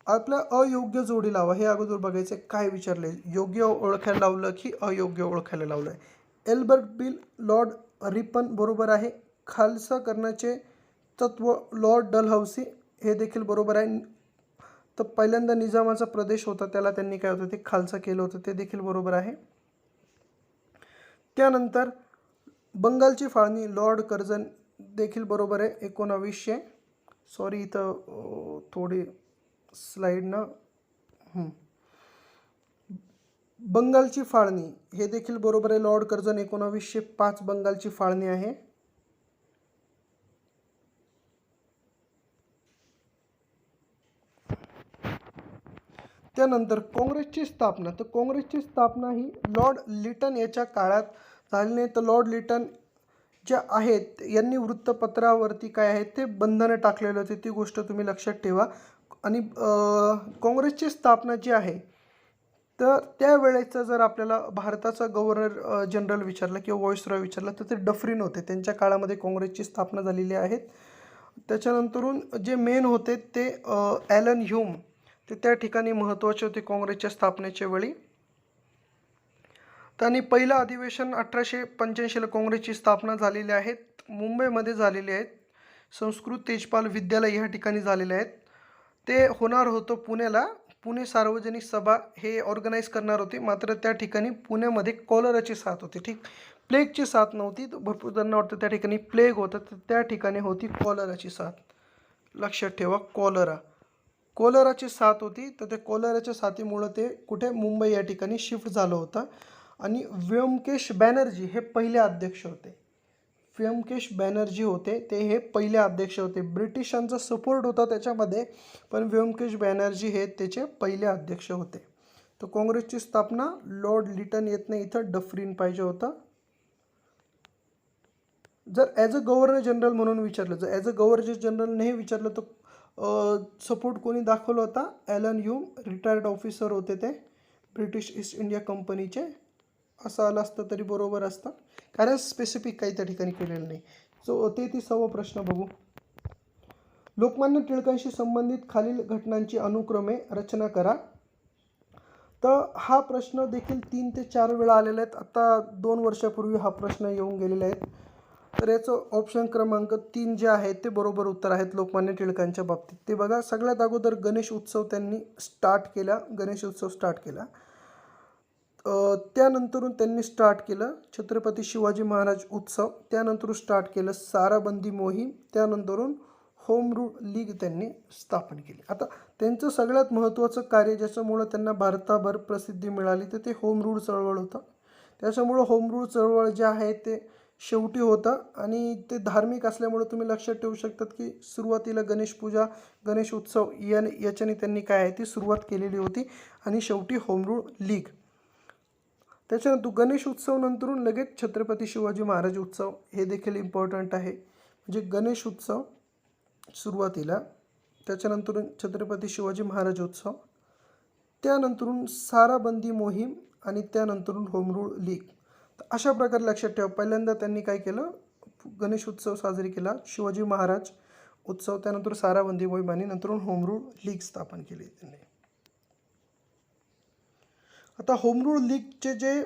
आपल्या अयोग्य जोडी लावा हे अगोदर बघायचं. काय विचारले? योग्य ओळखायला लावलं की अयोग्य ओळखायला लावलं आहे? एल्बर्ट बिल लॉर्ड रिपन बरोबर आहे. खालसा करण्याचे तत्व लॉर्ड डलहौसी हे देखील बरोबर आहे. तर पहिल्यांदा निजामाचा प्रदेश होता त्याला त्यांनी काय होतं ते खालसा केलं होतं, ते देखील बरोबर आहे. त्यानंतर बंगालची फाळणी लॉर्ड कर्झन देखील बरोबर आहे. 1900 सॉरी इथं थोडी स्लाईड ना बंगालची फाळणी हे देखील बरोबर आहे. लॉर्ड कर्झन 1905 बंगालची फाळणी आहे. त्यानंतर काँग्रेसची स्थापना, तर काँग्रेसची स्थापना ही लॉर्ड लिटन याच्या काळात झाली नाही. तर लॉर्ड लिटन जे आहेत यांनी वृत्तपत्रावरती काय आहेत ते बंधनं टाकलेले होते, ती गोष्ट तुम्ही लक्षात ठेवा. आणि काँग्रेसची स्थापना जी आहे तर त्यावेळेचं जर आपल्याला भारताचा गव्हर्नर जनरल विचारला किंवा व्हॉइसरॉय विचारला तर ते डफरीन होते. त्यांच्या काळामध्ये काँग्रेसची स्थापना झालेली आहे. त्याच्यानंतरून जे मेन होते ते ॲलन ह्यूम, ते त्या ठिकाणी महत्त्वाचे होते काँग्रेसच्या स्थापनेच्या वेळी. त्यांनी पहिलं अधिवेशन 1885ला काँग्रेसची स्थापना झालेली आहे. मुंबईमध्ये झालेली आहेत. संस्कृत तेजपाल विद्यालय ह्या ठिकाणी झालेले आहेत. ते होणार होतं पुण्याला. पुणे सार्वजनिक सभा हे ऑर्गनाईज करणार होते, मात्र त्या ठिकाणी पुण्यामध्ये कॉलराची साथ होती. ठीक, प्लेगची साथ नव्हती. भरपूर जणांना वाटतं त्या ठिकाणी प्लेग होतं, तर त्या ठिकाणी होती कॉलराची साथ. लक्षात ठेवा, कॉलराची साथ होती. तर त्या कॉलराच्या साथीमुळं ते कुठे मुंबई या ठिकाणी शिफ्ट झालं होतं. आणि व्यंकेश बॅनर्जी हे पहिले अध्यक्ष होते. व्यंकेश बॅनर्जी होते ते हे पहिले अध्यक्ष होते. ब्रिटिशांचा सपोर्ट होता त्याच्यामध्ये, पण व्यंकेश बॅनर्जी हे त्याचे पहिले अध्यक्ष होते. तर काँग्रेसची स्थापना लॉर्ड लिटन येत नाही, इथं डफरीन पाहिजे होतं. जर ॲज अ गव्हर्नर जनरल म्हणून विचारलं, जर ॲज अ गव्हर्नर जनरल नाही विचारलं तर सपोर्ट कोणी दाखवला होता? ॲलन ह्यूम, रिटायर्ड ऑफिसर होते ते ब्रिटिश ईस्ट इंडिया कंपनीचे. असं आलं असतं तरी बरोबर असतं, कारण स्पेसिफिक काही त्या ठिकाणी केलेलं नाही. सो 33वा प्रश्न बघू. लोकमान्य टिळकांशी संबंधित खालील घटनांची अनुक्रमे रचना करा. तर हा प्रश्न देखील 3 ते 4 वेळा आलेला आहेत. आता 2 वर्षापूर्वी हा प्रश्न येऊन गेलेला आहे. तर याचं ऑप्शन क्रमांक 3 जे आहेत ते बरोबर उत्तर आहेत लोकमान्य टिळकांच्या बाबतीत. ते बघा, सगळ्यात अगोदर गणेश उत्सव त्यांनी स्टार्ट केला. त्यानंतरून त्यांनी स्टार्ट केलं छत्रपती शिवाजी महाराज उत्सव. त्यानंतर स्टार्ट केलं साराबंदी मोहीम. त्यानंतरून होम रूल लीग त्यांनी स्थापन केली. आता त्यांचं सगळ्यात महत्त्वाचं कार्य ज्याच्यामुळं त्यांना भारताभर प्रसिद्धी मिळाली तर ते होम रूल चळवळ होतं. त्याच्यामुळं होम रूल चळवळ जे आहे ते शेवटी होतं आणि ते धार्मिक असल्यामुळं तुम्ही लक्षात ठेवू शकतात की सुरुवातीला गणेश पूजा, गणेश उत्सव याच्याने त्यांनी काय आहे ती सुरुवात केलेली होती आणि शेवटी होम रूल लीग. त्याच्यानंतर गणेश उत्सव नंतरून लगेच छत्रपती शिवाजी महाराज उत्सव हे देखील इम्पॉर्टंट आहे. म्हणजे गणेश उत्सव सुरुवातीला, त्याच्यानंतरून छत्रपती शिवाजी महाराज उत्सव, त्यानंतरून साराबंदी मोहीम आणि त्यानंतरून होम रूल लीग. तर अशा प्रकारे लक्षात ठेवा. पहिल्यांदा त्यांनी काय केलं, गणेश उत्सव साजरी केला, शिवाजी महाराज उत्सव, त्यानंतर साराबंदी मोहीम आणि नंतर होम रूल लीग स्थापन केली त्यांनी. आता होम रूल लीगचे जे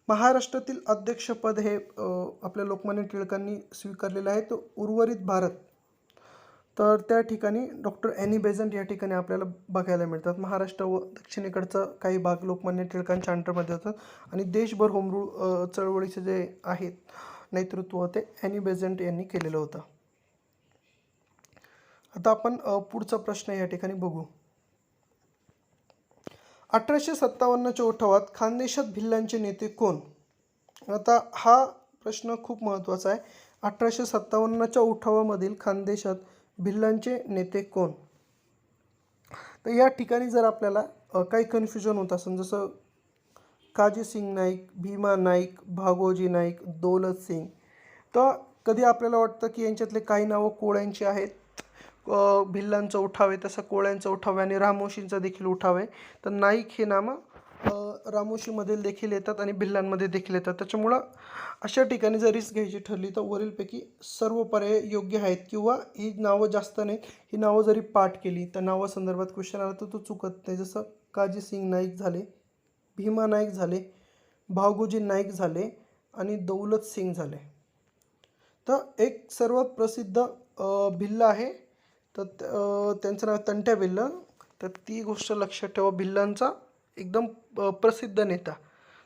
महाराष्ट्रातील अध्यक्षपद हे आपल्या लोकमान्य टिळकांनी स्वीकारलेलं आहे. तो उर्वरित भारत, तर त्या ठिकाणी डॉक्टर ॲनी बेझंट या ठिकाणी आपल्याला बघायला मिळतात. महाराष्ट्र व दक्षिणेकडचा काही भाग लोकमान्य टिळकांच्या अंडरमध्ये होतात आणि देशभर होम रूल चळवळीचे जे आहेत नेतृत्व ते ॲनी बेझंट यांनी केलेलं होतं. आता आपण पुढचा प्रश्न या ठिकाणी बघू. 1857च्या उठावात खानदेशात भिल्लांचे नेते कोण? आता हा प्रश्न खूप महत्त्वाचा आहे. 1857च्या उठावामधील खानदेशात भिल्लांचे नेते कोण? तर या ठिकाणी जर आपल्याला काही कन्फ्युजन होत असेल, जसं काजीसिंग नाईक, भीमा नाईक, भागोजी नाईक, दौलत सिंग, तर कधी आपल्याला वाटतं की यांच्यातले काही नावं कोळ्यांची आहेत. भिल्लांचा उठाव आहे तसं कोळ्यांचा उठाव आणि रामोशींचा देखील उठाव आहे. तर नाईक हे नामं रामोशीमध्ये देखील येतात आणि भिल्लांमध्ये देखील येतात. त्याच्यामुळं अशा ठिकाणी जर रिस्क घ्यायची ठरली तर वरीलपैकी सर्व पर्याय योग्य आहेत, किंवा ही नावं जास्त नाहीत, ही नावं जरी पाठ केली तर नावासंदर्भात क्वेश्चन आला तर तो चुकत नाही. जसं काजीसिंग नाईक झाले, भीमा नाईक झाले, भागोजी नाईक झाले आणि दौलत सिंग झाले. तर एक सर्वात प्रसिद्ध भिल्ल आहे, तर त्यांचं नाव तंट्या भिल्ल. तर ती गोष्ट लक्षात ठेवा, भिल्लांचा एकदम प्रसिद्ध नेता,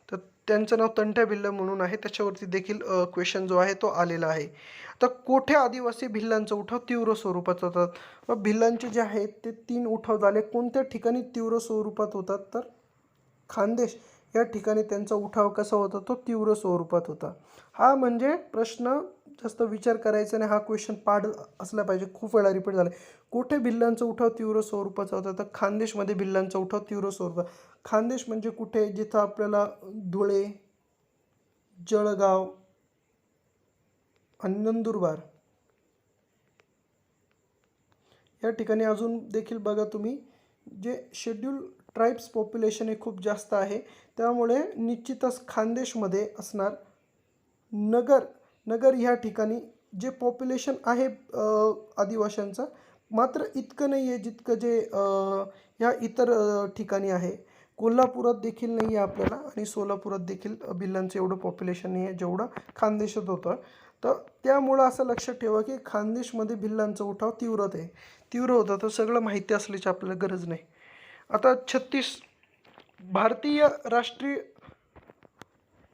तर त्यांचं नाव तंट्या भिल्ल म्हणून आहे. त्याच्यावरती देखील क्वेश्चन जो आहे तो आलेला आहे. तर कोठे आदिवासी भिल्लांचा उठाव तीव्र स्वरूपात होतात? व भिल्लांचे जे आहेत ते 3 उठाव झाले. कोणत्या ठिकाणी तीव्र स्वरूपात होतात? तर खानदेश या ठिकाणी त्यांचा उठाव कसा होता? तो तीव्र स्वरूपात होता. हा म्हणजे प्रश्न जास्त विचार करायचा नाही, हा क्वेश्चन पाठ असला पाहिजे, खूप वेळा रिपीट झाला. कोठे भिल्लांचा उठाव तीव्र स्वरूपाचा होता? तर खानदेशमध्ये भिल्लांचा उठाव तीव्र स्वरूपात. खानदेश म्हणजे कुठे? जिथं आपल्याला धुळे, जळगाव आणि नंदुरबार या ठिकाणी. अजून देखील बघा तुम्ही, जे शेड्यूल ट्राईब्स पॉप्युलेशन हे खूप जास्त आहे, त्यामुळे निश्चितच खानदेशमध्ये असणार. नगर ह्या ठिकाणी जे पॉप्युलेशन आहे आदिवाशांचं, मात्र इतकं नाही आहे जितकं जे ह्या इतर ठिकाणी आहे. कोल्हापुरात देखील नाही आहे आपल्याला आणि सोलापुरात देखील भिल्लांचं एवढं पॉप्युलेशन नाही आहे जेवढं खानदेशात होतं. तर त्यामुळं असं लक्षात ठेवा की खानदेशमध्ये भिल्लांचा उठाव तीव्र होता. तर सगळं माहिती असल्याची आपल्याला गरज नाही. आता 36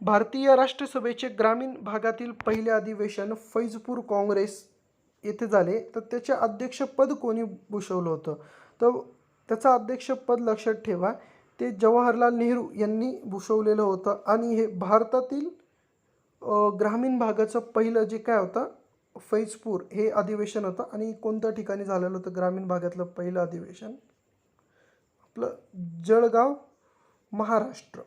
भारतीय राष्ट्रसभेचे ग्रामीण भागातील पहिले अधिवेशन फैजपूर काँग्रेस येथे झाले. तर त्याचे अध्यक्षपद कोणी भूषवलं होतं? तर त्याचं अध्यक्षपद लक्षात ठेवा, ते जवाहरलाल नेहरू यांनी भूषवलेलं होतं. आणि हे भारतातील ग्रामीण भागाचं पहिलं जे काय होतं फैजपूर हे अधिवेशन होतं. आणि कोणत्या ठिकाणी झालेलं होतं ग्रामीण भागातलं पहिलं अधिवेशन? आपलं जळगाव, महाराष्ट्र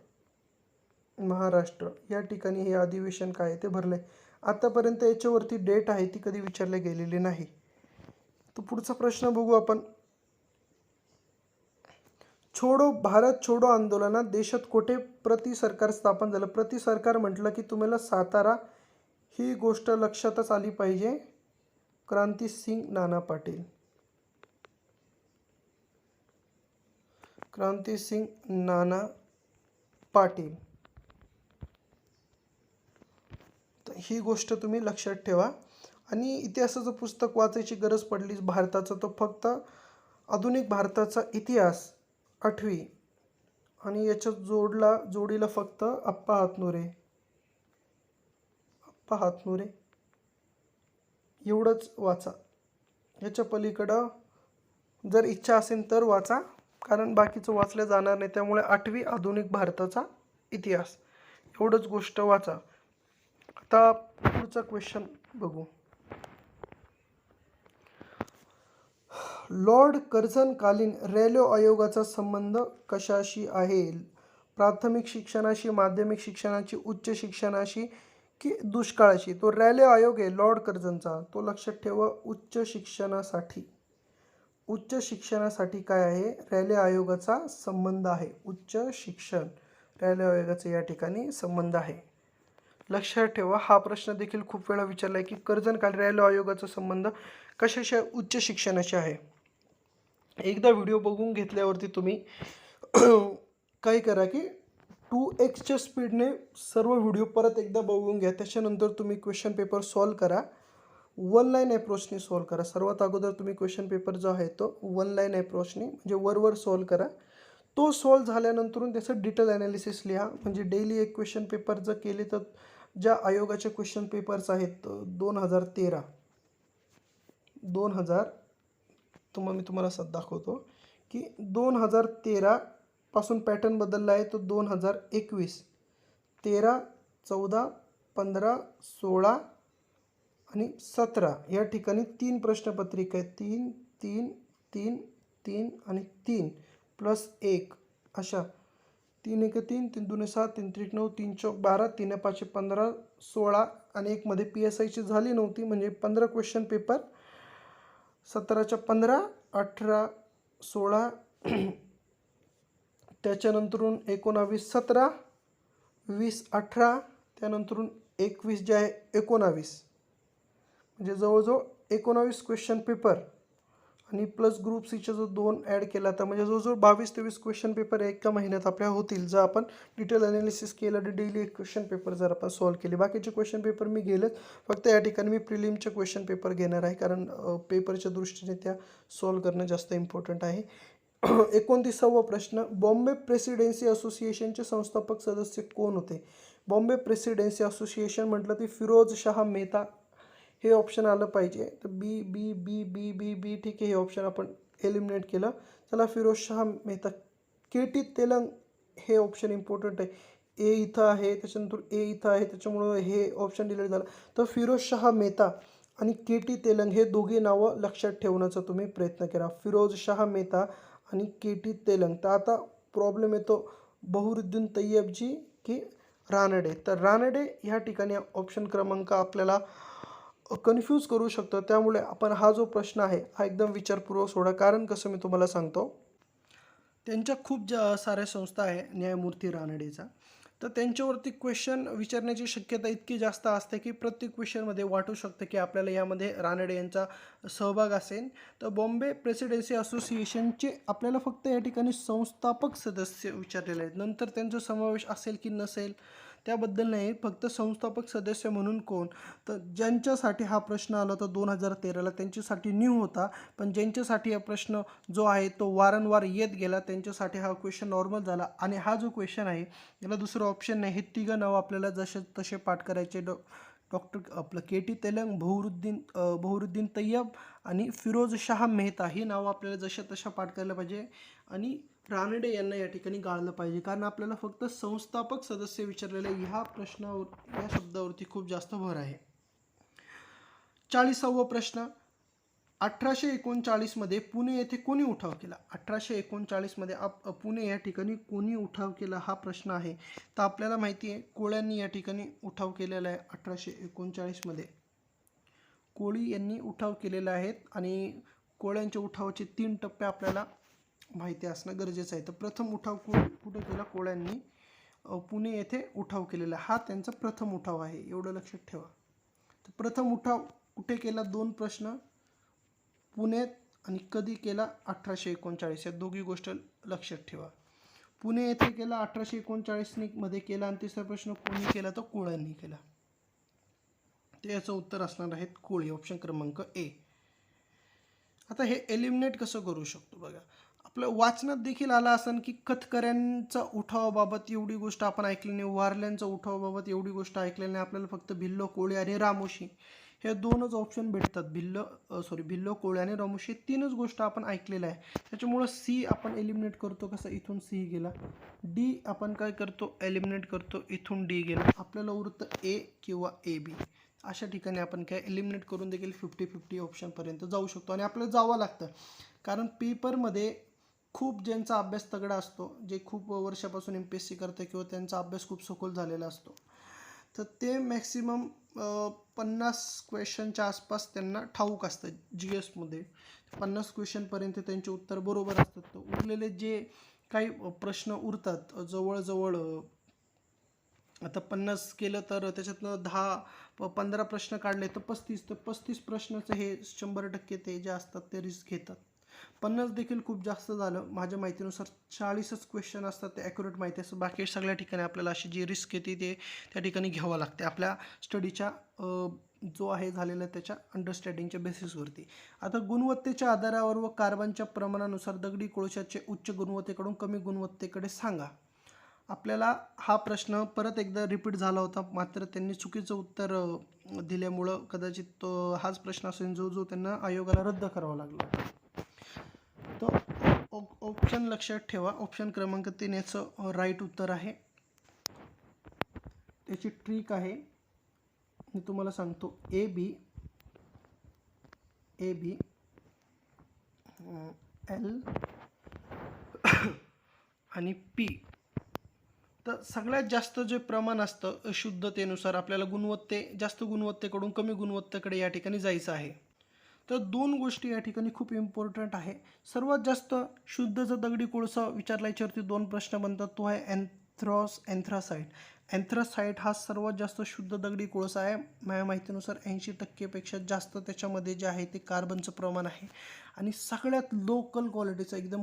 या ठिकाणी हे अधिवेशन काय ते भरले. आतापर्यंत याच्यावरती डेट आहे ती कधी विचारली गेलेली नाही. तर पुढचा प्रश्न बघू आपण. भारत छोडो आंदोलनात देशात कोठे प्रति सरकार स्थापन झालं? प्रति सरकार म्हटलं की तुम्हाला सातारा ही गोष्ट लक्षातच आली पाहिजे. क्रांतिसिंग नाना पाटील. तर ही गोष्ट तुम्ही लक्षात ठेवा. आणि इतिहासाचं पुस्तक वाचायची गरज पडली भारताचं, तो फक्त आधुनिक भारताचा इतिहास 8वी, आणि याच्यात जोडीला फक्त अप्पा हातनुरे एवढंच वाचा. याच्या पलीकडं जर इच्छा असेल तर वाचा, कारण बाकीचं वाचलं जाणार नाही. त्यामुळे 8वी आधुनिक भारताचा इतिहास एवढंच गोष्ट वाचा. आता पुढचा क्वेश्चन बघू. लॉर्ड कर्झनकालीन रेल्वे आयोगाचा संबंध कशाशी आहे? प्राथमिक शिक्षणाशी, माध्यमिक शिक्षणाची, उच्च शिक्षणाशी की दुष्काळाशी? तो रॅले आयोग आहे लॉर्ड कर्झनचा, तो लक्षात ठेवा. उच्च शिक्षणासाठी, उच्च शिक्षणासाठी काय आहे, रॅले आयोगाचा संबंध आहे. उच्च शिक्षण, रॅले आयोगाचा या ठिकाणी संबंध आहे. लक्षात ठेवा. हा प्रश्न देखील खूप वेळा विचारला आहे की कर्झन कायदा रॅले आयोगाचा संबंध कशाशी, उच्च शिक्षणाशी आहे. एकदा व्हिडिओ बघून घेतल्यावरती तुम्ही काय करा की 2x स्पीडने सर्व व्हिडिओ परत एकदा बघून घ्या. त्याच्यानंतर तुम्ही क्वेश्चन पेपर सॉल्व करा. 1 लाईन अप्रोचने सॉल्व करा. सर्वात अगोदर तुम्ही क्वेश्चन पेपर जो आहे तो 1 लाईन अप्रोचने म्हणजे वर सॉल्व करा. तो सॉल्व झाल्यानंतर त्याचं डिटेल ॲनालिसिस लिहा. म्हणजे डेली एक क्वेश्चन पेपर जर केले तर ज्या आयोगाचे क्वेश्चन पेपर्स आहेत 2013 मी तुम्हाला असं दाखवतो की 2013 पासून पॅटर्न बदलला आहे. तो 2021, 13, 14, 15, 16 आणि 17 या ठिकाणी 3 प्रश्नपत्रिका आहेत. 3, 3, 3, 3 आणि 3 प्लस 1 अशा 3 1 3, 3 2 7, 3 3 9, 3 4 12, 3 5 15, 16 आणि 1 मध्ये PSIची झाली नव्हती म्हणजे 15 क्वेश्चन पेपर. 17च्या 15, 18, 16 त्याच्यानंतरून 19 17, 20 18, त्यानंतरून 21 जे आहे 19 म्हणजे जवळजवळ 19 क्वेश्चन पेपर आणि प्लस ग्रुप सीचा जो 2 ॲड केला तर म्हणजे जवळजवळ 22-23 क्वेश्चन पेपर एका महिन्यात आपल्या होतील जर आपण डिटेल ॲनालिसिस केलं. डेली एक क्वेश्चन पेपर जर आपण सॉल्व केले. बाकीचे क्वेश्चन पेपर मी गेलेच, फक्त या ठिकाणी मी प्रिलिमचे क्वेश्चन पेपर घेणार आहे कारण पेपरच्या दृष्टीने त्या सॉल्व करणं जास्त इम्पॉर्टंट आहे. 29वा प्रश्न, बॉम्बे प्रेसिडेन्सी असोसिएशनचे संस्थापक सदस्य कोण होते? बॉम्बे प्रेसिडेन्सी असोसिएशन म्हटलं ते फिरोज शाह मेहता हे ऑप्शन आलं पाहिजे. तर बी बी बी बी बी बी ठीक आहे, हे ऑप्शन आपण एलिमिनेट केलं. चला, फिरोज शाह मेहता. KT तेलंग हे ऑप्शन इम्पॉर्टंट आहे. ए इथं आहे, त्याच्यानंतर ए इथं आहे, त्याच्यामुळं हे ऑप्शन डिलीट झालं. तर फिरोज शाह मेहता आणि KT तेलंग हे दोघी नावं लक्षात ठेवण्याचा तुम्ही प्रयत्न करा. फिरोज शाह मेहता आणि KT तेलंग. तर आता प्रॉब्लेम येतो बहरुद्दीन तय्यबजी की रानडे. तर रानडे ह्या ठिकाणी ऑप्शन क्रमांक आपल्याला कन्फ्यूज करू शकतो. त्यामुळे आपण हा जो प्रश्न आहे हा एकदम विचारपूर्वक सोडा. कारण कसं मी तुम्हाला सांगतो, त्यांच्या खूप साऱ्या संस्था आहे न्यायमूर्ती रानडेचा. तर त्यांच्यावरती क्वेश्चन विचारण्याची शक्यता इतकी जास्त असते की प्रत्येक क्वेश्चनमध्ये वाटू शकतं की आपल्याला यामध्ये रानडे यांचा सहभाग असेल. तर बॉम्बे प्रेसिडेन्सी असोसिएशनचे आपल्याला फक्त या ठिकाणी संस्थापक सदस्य विचारलेले आहेत. नंतर त्यांचा समावेश असेल की नसेल त्याबद्दल नाही, फक्त संस्थापक सदस्य म्हणून कोण. तर ज्यांच्यासाठी हा प्रश्न आला होता 2013ला त्यांच्यासाठी न्यू होता, पण ज्यांच्यासाठी हा प्रश्न जो आहे तो वारंवार येत गेला त्यांच्यासाठी हा क्वेश्चन नॉर्मल झाला. आणि हा जो क्वेश्चन आहे याला दुसरं ऑप्शन नाही. हे तिघं नाव आपल्याला जसे तसे पाठ करायचे. डॉक्टर आपलं KT तेलंग, बहरुद्दीन तय्यब आणि फिरोज शाह मेहता ही नावं आपल्याला जशा तशा पाठ करायला पाहिजे. आणि रानडे यांना या ठिकाणी गाळलं पाहिजे कारण आपल्याला फक्त संस्थापक सदस्य विचारलेले ह्या प्रश्नावर या शब्दावरती खूप जास्त भर आहे. 40वा प्रश्न, 1839 मध्ये पुणे येथे कोणी उठाव केला? 1839 मध्ये पुणे या ठिकाणी कोणी उठाव केला हा प्रश्न आहे. तर आपल्याला माहिती आहे कोळ्यांनी या ठिकाणी उठाव केलेला आहे. 1839 मध्ये कोळी यांनी उठाव केलेला आहे आणि कोळ्यांच्या उठावाचे 3 टप्पे आपल्याला माहिती असणं गरजेचं आहे. तर प्रथम उठाव कुठे केला? कोळ्यांनी पुणे येथे उठाव केलेला. हा त्यांचा प्रथम उठाव आहे, एवढं लक्षात ठेवा. तर प्रथम उठाव कुठे केला? 2 प्रश्न, पुण्यात आणि कधी केला? 1839. या दोघी गोष्ट लक्षात ठेवा. पुणे येथे केला 1839 मध्ये केला. आणि तिसरा प्रश्न कोणी केला? तर कोळ्यांनी केला. तर याचं उत्तर असणार आहे कोळी, ऑप्शन क्रमांक ए. आता हे एलिमिनेट कसं करू शकतो बघा. आपलं वाचनात देखील आला असेल की कथकऱ्यांचा उठावाबाबत एवढी गोष्ट आपण ऐकली नाही, वारल्यांचा उठावाबाबत एवढी गोष्ट ऐकलेली नाही. आपल्याला फक्त भिल्ल, कोळी आणि रामोशी हे 2च ऑप्शन भेटतात. भिल्ल, कोळी आणि रामोशी 3च गोष्ट आपण ऐकलेल्या आहे. त्याच्यामुळं सी आपण एलिमिनेट करतो. कसं? इथून सी गेला. डी आपण काय करतो? एलिमिनेट करतो. इथून डी गेला. आपल्याला उरतं ए किंवा AB. अशा ठिकाणी आपण काय एलिमिनेट करून देखील 50-50 ऑप्शनपर्यंत जाऊ शकतो. आणि आपल्याला जावं लागतं कारण पेपरमध्ये खूप ज्यांचा अभ्यास तगडा असतो, जे खूप वर्षापासून MPSC करते किंवा त्यांचा अभ्यास खूप सखोल झालेला असतो, तर ते मॅक्सिमम 50 क्वेश्चनच्या आसपास त्यांना ठाऊक असतं GSमध्ये. 50 क्वेश्चनपर्यंत त्यांचे उत्तर बरोबर असतात. तर उरलेले जे काही प्रश्न उरतात जवळजवळ आता 50 केलं तर त्याच्यातनं 15 प्रश्न काढले तर 35 प्रश्नाचं हे 100% ते जे असतात ते रिस्क घेतात. 50 देखील खूप जास्त झालं. माझ्या माहितीनुसार 40च क्वेश्चन असतात ते ॲक्युरेट माहिती असतं. बाकी सगळ्या ठिकाणी आपल्याला अशी जी रिस्क येते ते त्या ठिकाणी घ्यावं लागते आपल्या स्टडीच्या जो आहे झालेला त्याच्या अंडरस्टँडिंगच्या बेसिसवरती. आता गुणवत्तेच्या आधारावर व कार्बनच्या प्रमाणानुसार दगडी कोळशाचे उच्च गुणवत्तेकडून कमी गुणवत्तेकडे सांगा. आपल्याला हा प्रश्न परत एकदा रिपीट झाला होता, मात्र त्यांनी चुकीचं उत्तर दिल्यामुळं कदाचित तो हाच प्रश्न असेल जो त्यांना आयोगाला रद्द करावा लागला. तर ऑप्शन लक्षात ठेवा. ऑप्शन क्रमांक 3 याचं राईट उत्तर आहे. त्याची ट्रिक आहे मी तुम्हाला सांगतो. ए बी एल आणि पी. तर सगळ्यात जास्त जे प्रमाण असतं शुद्धतेनुसार आपल्याला जास्त गुणवत्तेकडून कमी गुणवत्तेकडे या ठिकाणी जायचं आहे. तर 2 गोष्टी या ठिकाणी खूप इम्पॉर्टंट आहे. सर्वात जास्त शुद्ध जर दगडी कोळसा विचारला याच्यावरती 2 प्रश्न बनतात. तो आहे एन्थ्रासाइट. एन्थ्रासाइट हा सर्वात जास्त शुद्ध दगडी कोळसा आहे. माझ्या माहितीनुसार 80%पेक्षा जास्त त्याच्यामध्ये जे आहे ते कार्बनचं प्रमाण आहे. आणि सगळ्यात लोकल क्वालिटीचा, एकदम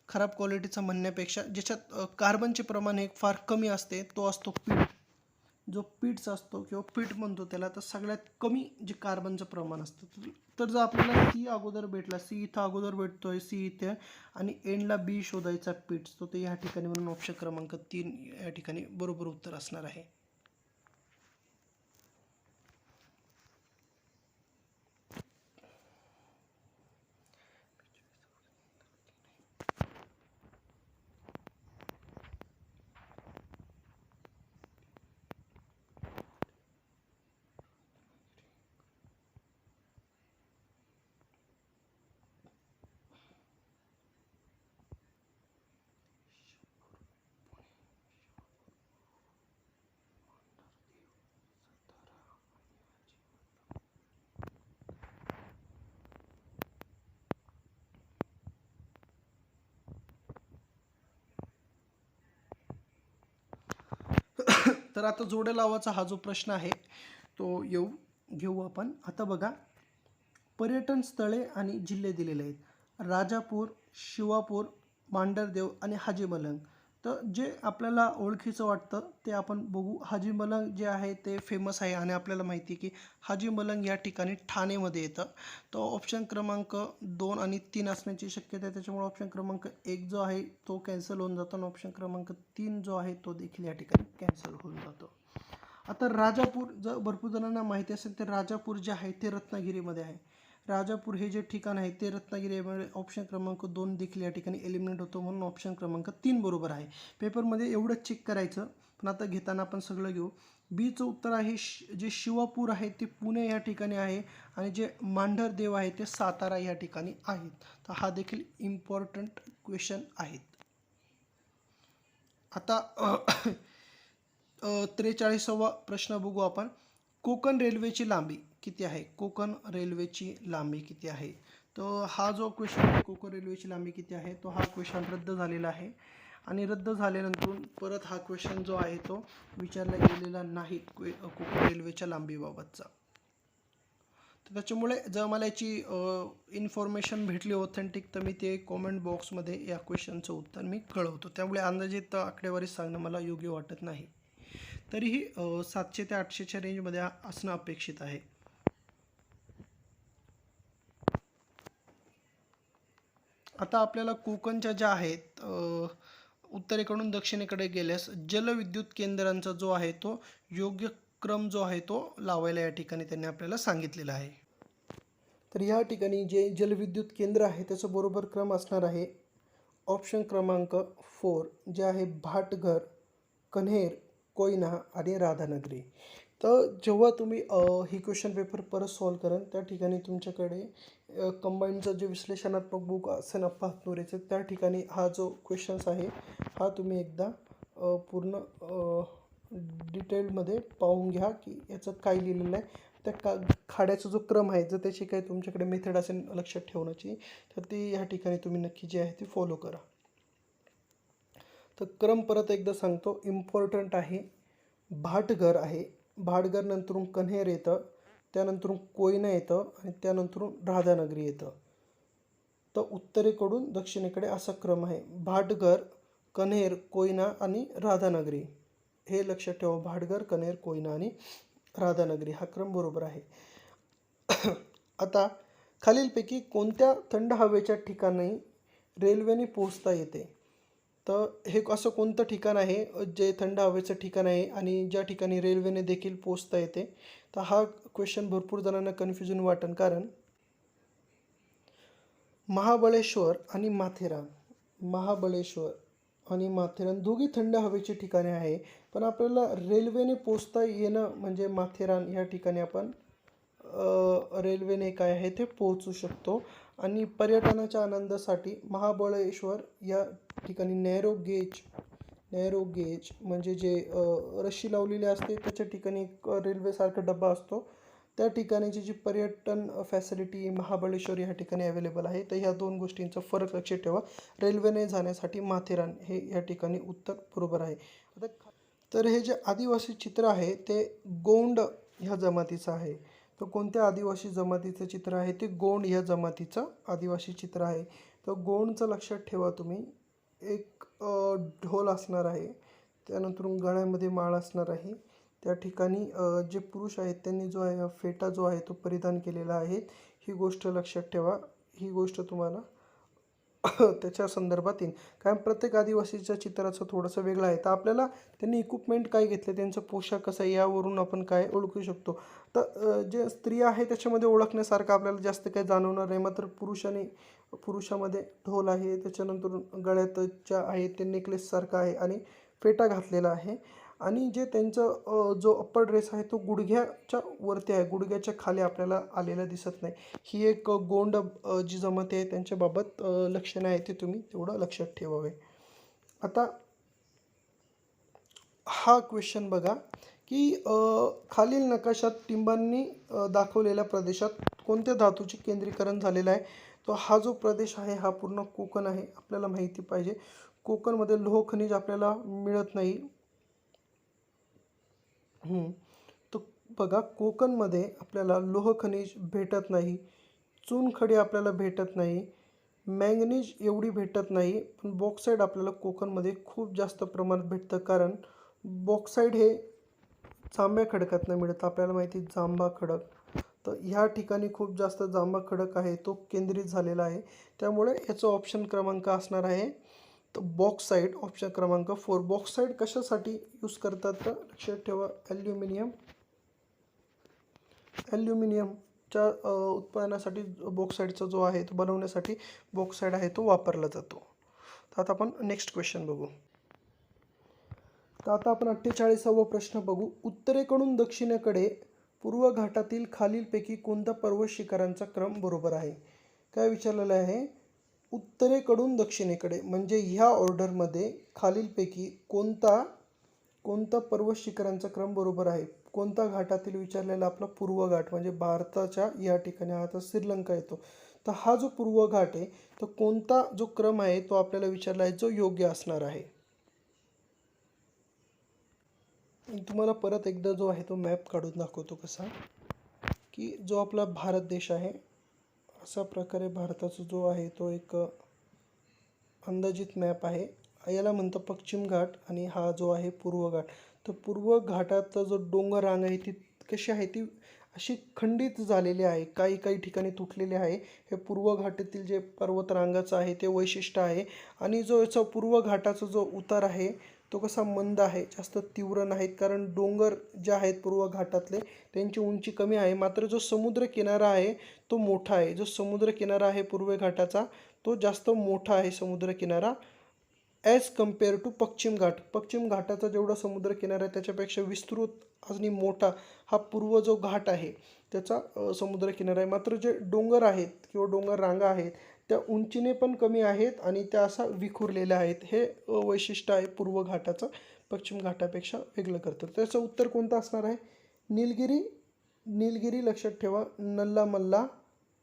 खराब क्वालिटीचा म्हणण्यापेक्षा ज्याच्यात कार्बनचे प्रमाण हे फार कमी असते तो असतो पीठ. जो पीठचा असतो किंवा पीठ म्हणतो त्याला, तर सगळ्यात कमी जे कार्बनचं प्रमाण असतं. तर जर आपल्याला सी अगोदर भेटला, सी इथं अगोदर भेटतोय, सी इथे, आणि एंडला बी शोधायचा पीठ, तो ते या ठिकाणी म्हणून ऑप्शन क्रमांक 3 या ठिकाणी बरोबर उत्तर असणार आहे. तर आता जोड्या लावाचा हा जो प्रश्न आहे तो घेऊ आपण. आता बघा, पर्यटन स्थळे आणि जिल्हे दिलेले आहेत. राजापूर, शिवापूर, मांढरदेव आणि हाजीमलंग. तर जे आपल्याला ओळखीचं वाटतं ते आपण बघू. हाजीमलंग जे आहे ते फेमस आहे आणि आपल्याला माहिती आहे की हाजीमलंग या ठिकाणी ठाणेमध्ये येतं. तो ऑप्शन क्रमांक 2 आणि 3 असण्याची शक्यता आहे. त्याच्यामुळे ऑप्शन क्रमांक 1 जो आहे तो कॅन्सल होऊन जातो आणि ऑप्शन क्रमांक 3 जो आहे तो देखील या ठिकाणी कॅन्सल होऊन जातो. आता राजापूर, जर भरपूर जणांना माहिती असेल तर राजापूर जे आहे ते रत्नागिरीमध्ये आहे. राजापूर हे जे ठिकाण आहे ते रत्नागिरीमध्ये, ऑप्शन क्रमांक 2 देखील या ठिकाणी एलिमिनेट होतो, म्हणून ऑप्शन क्रमांक 3 बरोबर आहे. पेपरमध्ये एवढंच चेक करायचं, पण आता घेताना आपण सगळं घेऊ. बीचं उत्तर आहे जे शिवापूर आहे ते पुणे या ठिकाणी आहे आणि जे मांढरदेव आहे ते सातारा या ठिकाणी आहेत. तर हा देखील इम्पॉर्टंट क्वेश्चन आहेत. आता 43वा प्रश्न बघू आपण. कोकण रेल्वेची लांबी किती आहे? कोकण रेल्वेची लांबी किती आहे? तर हा जो क्वेश्चन आहे, कोकण रेल्वेची लांबी किती आहे, तो हा क्वेश्चन रद्द झालेला आहे. आणि रद्द झाल्यानंतर परत हा क्वेश्चन जो आहे तो विचारला गेलेला नाही कोकण रेल्वेच्या लांबीबाबतचा. तर त्याच्यामुळे जर मला याची इन्फॉर्मेशन भेटली ऑथेंटिक, तर मी ते कॉमेंट बॉक्समध्ये या क्वेश्चनचं उत्तर मी कळवतो. त्यामुळे अंदाजित आकडेवारी सांगणं मला योग्य वाटत नाही. तरीही 700 ते 800च्या रेंजमध्ये असणं अपेक्षित आहे. आता आपल्याला कोकणच्या ज्या आहेत, उत्तरेकडून दक्षिणेकडे गेल्यास जलविद्युत केंद्रांचा जो आहे तो योग्य क्रम जो आहे तो लावायला या ठिकाणी त्यांनी आपल्याला सांगितलेला आहे. तर या ठिकाणी जे जलविद्युत केंद्र आहे त्याचं बरोबर क्रम असणार आहे ऑप्शन क्रमांक 4, जे आहे भाटघर, कन्हेर, कोयना आणि राधानगरी. तर जेव्हा तुम्ही ही क्वेश्चन पेपर परत सॉल्व कराल त्या ठिकाणी तुमच्याकडे कंबाईनचं जे विश्लेषणात्मक बुक असेल अप्पा हातनुरेचं, त्या ठिकाणी हा जो क्वेश्चन्स आहे हा तुम्ही एकदा पूर्ण डिटेलमध्ये पाहून घ्या की याचं काय लिहिलेलं आहे. त्या खाड्याचा जो क्रम आहे, जर त्याची काही तुमच्याकडे मेथड असेल लक्षात ठेवण्याची, तर ती ह्या ठिकाणी तुम्ही नक्की जे आहे ती फॉलो करा. तर क्रम परत एकदा सांगतो, इम्पॉर्टंट आहे. भाटघर आहे, भाटघर नंतरून कन्हेर येतं, त्यानंतरून कोयना येतं आणि त्यानंतरून राधानगरी येतं. तर उत्तरेकडून दक्षिणेकडे असा क्रम आहे. भाटघर, कन्हेर, कोयना आणि राधानगरी, हे लक्षात ठेवा. भाटघर, कन्हेर, कोयना आणि राधानगरी हा क्रम बरोबर आहे. आता खालीलपैकी कोणत्या थंड हवेच्या ठिकाणी रेल्वेने पोहोचता येते? तर हे असं कोणतं ठिकाण आहे जे थंड हवेचं ठिकाण आहे आणि ज्या ठिकाणी रेल्वेने देखील पोहोचता येते? तर हा क्वेश्चन भरपूर जणांना कन्फ्युजन वाटेल, कारण महाबळेश्वर आणि माथेरान, महाबळेश्वर आणि माथेरान दोघी थंड हवेची ठिकाणे आहे. पण आपल्याला रेल्वेने पोचता येणं म्हणजे माथेरान या ठिकाणी आपण रेल्वेने काय आहे ते पोहोचू शकतो. आणि पर्यटनाच्या आनंदासाठी महाबळेश्वर या ठिकाणी नॅरो गेज म्हणजे जे रशी लावलेली असते त्याच्या ठिकाणी एक रेल्वेसारखा डबा असतो. त्या ठिकाणीची जी पर्यटन फॅसिलिटी महाबळेश्वर या ठिकाणी अवेलेबल आहे. तर ह्या दोन गोष्टींचा फरक लक्षात ठेवा. रेल्वेने जाण्यासाठी माथेरान हे या ठिकाणी उत्तर बरोबर आहे. आता तर हे जे आदिवासी चित्र आहे ते गोंड ह्या जमातीचं आहे. तर कोणत्या आदिवासी जमातीचं चित्र आहे? ते गोंड ह्या जमातीचं आदिवासी चित्र आहे. तर गोंडचं लक्षात ठेवा तुम्ही. एक ढोल असणार आहे, त्यानंतर गळ्यामध्ये माळ असणार आहे. त्या ठिकाणी जे पुरुष आहेत त्यांनी जो आहे फेटा जो आहे तो परिधान केलेला आहे. ही गोष्ट लक्षात ठेवा. ही गोष्ट तुम्हाला त्याच्या संदर्भात येईल, कारण प्रत्येक आदिवासीच्या चित्राचं थोडंसं वेगळं आहे. तर आपल्याला त्यांनी इक्विपमेंट काय घेतले, त्यांचा पोशाख कसा आहे यावरून आपण काय ओळखू शकतो. तर जे स्त्रिया आहे त्याच्यामध्ये ओळखण्यासारखं आपल्याला जास्त काही जाणवणार नाही. मात्र पुरुषामध्ये ढोल आहे, त्याच्यानंतर गळ्यातच्या आहे ते नेकलेससारखं आहे आणि फेटा घातलेला आहे. आणि जे त्यांचं जो अप्पर ड्रेस आहे तो गुडघ्याच्या वरती आहे, गुडघ्याच्या खाली आपल्याला आलेला दिसत नाही. ही एक गोंड जी जमाती आहे त्यांच्याबाबत लक्षणं आहे, ते तुम्ही तेवढं लक्षात ठेवावे. आता हा क्वेश्चन बघा की खालील नकाशात टिंबांनी दाखवलेल्या प्रदेशात कोणत्या धातूचे केंद्रीकरण झालेलं आहे? तो हा जो प्रदेश आहे हा पूर्ण कोकण आहे. आपल्याला माहिती पाहिजे कोकणमध्ये लोह खनिज आपल्याला मिळत नाही. तर बघा, कोकणमध्ये आपल्याला लोह खनिज भेटत नाही, चुनखडी आपल्याला भेटत नाही, मॅंगनीज एवढी भेटत नाही. पण बॉक्साईड आपल्याला कोकणमध्ये खूप जास्त प्रमाणात भेटतं, कारण बॉक्साईड हे जांभ्या खडकातनं मिळतं. आपल्याला माहिती जांभा खडक, तर ह्या ठिकाणी खूप जास्त जांभा खडक आहे तो केंद्रित झालेला आहे. त्यामुळे याचा ऑप्शन क्रमांक असणार आहे तर बॉक्साईड, ऑप्शन क्रमांक 4. बॉक्साईड कशासाठी यूज करतात तर लक्षात ठेवा, ॲल्युमिनियमच्या उत्पादनासाठी बॉक्साईडचा जो आहे तो बनवण्यासाठी बॉक्साईड आहे तो वापरला जातो. तर आता आपण नेक्स्ट क्वेश्चन बघू. तर आता आपण 48वा प्रश्न बघू. उत्तरेकडून दक्षिणेकडे पूर्व घाटातील खालीलपैकी कोणत्या पर्वत शिखरांचा क्रम बरोबर आहे? काय विचारलेलं आहे? उत्तरेकडून दक्षिणेकडे म्हणजे ह्या ऑर्डरमध्ये खालीलपैकी कोणता पर्वत शिखरांचा क्रम बरोबर आहे? कोणता घाटातील विचारलेला आपला पूर्व घाट, म्हणजे भारताच्या या ठिकाणी आता श्रीलंका येतो. तर हा जो पूर्व घाट आहे तो कोणता जो क्रम आहे तो आपल्याला विचारला आहे, जो योग्य असणार आहे. तुम्हाला परत एकदा जो आहे तो मॅप काढून दाखवतो कसा, की जो आपला भारत देश आहे अशा प्रकारे भारताचा जो आहे तो एक अंदाजित मॅप आहे. याला म्हणतं पश्चिम घाट आणि हा जो आहे पूर्व घाट. तर पूर्व घाटातला जो डोंगर रांग आहे ती कशी आहे, ती अशी खंडित झालेली आहे, काही काही ठिकाणी तुटलेली आहे. हे पूर्व घाटातील जे पर्वतरांगाचं आहे ते वैशिष्ट्य आहे. आणि जो याचा पूर्व घाटाचा जो उतार आहे तो कसा मंद आहे, जास्त तीव्र नाहीत, कारण डोंगर जे आहेत पूर्व घाटातले त्यांची उंची कमी आहे. मात्र जो समुद्र किनारा आहे तो मोठा आहे. जो समुद्र किनारा आहे पूर्व घाटाचा तो जास्त मोठा आहे समुद्र किनारा. ॲज कम्पेअर टू पश्चिम घाट. पश्चिम घाटाचा जेवढा समुद्रकिनारा आहे त्याच्यापेक्षा विस्तृत आणि मोठा हा पूर्व जो घाट आहे त्याचा समुद्रकिनारा आहे. मात्र जे डोंगर आहेत किंवा डोंगर रांगा आहेत त्या उंचीने पण कमी आहेत आणि त्या असा विखुरलेल्या आहेत. हे वैशिष्ट्य आहे पूर्व घाटाचं, पश्चिम घाटापेक्षा वेगळं करतं. त्याचं उत्तर कोणतं असणार आहे? नीलगिरी. नीलगिरी लक्षात ठेवा. नल्लामल्ला,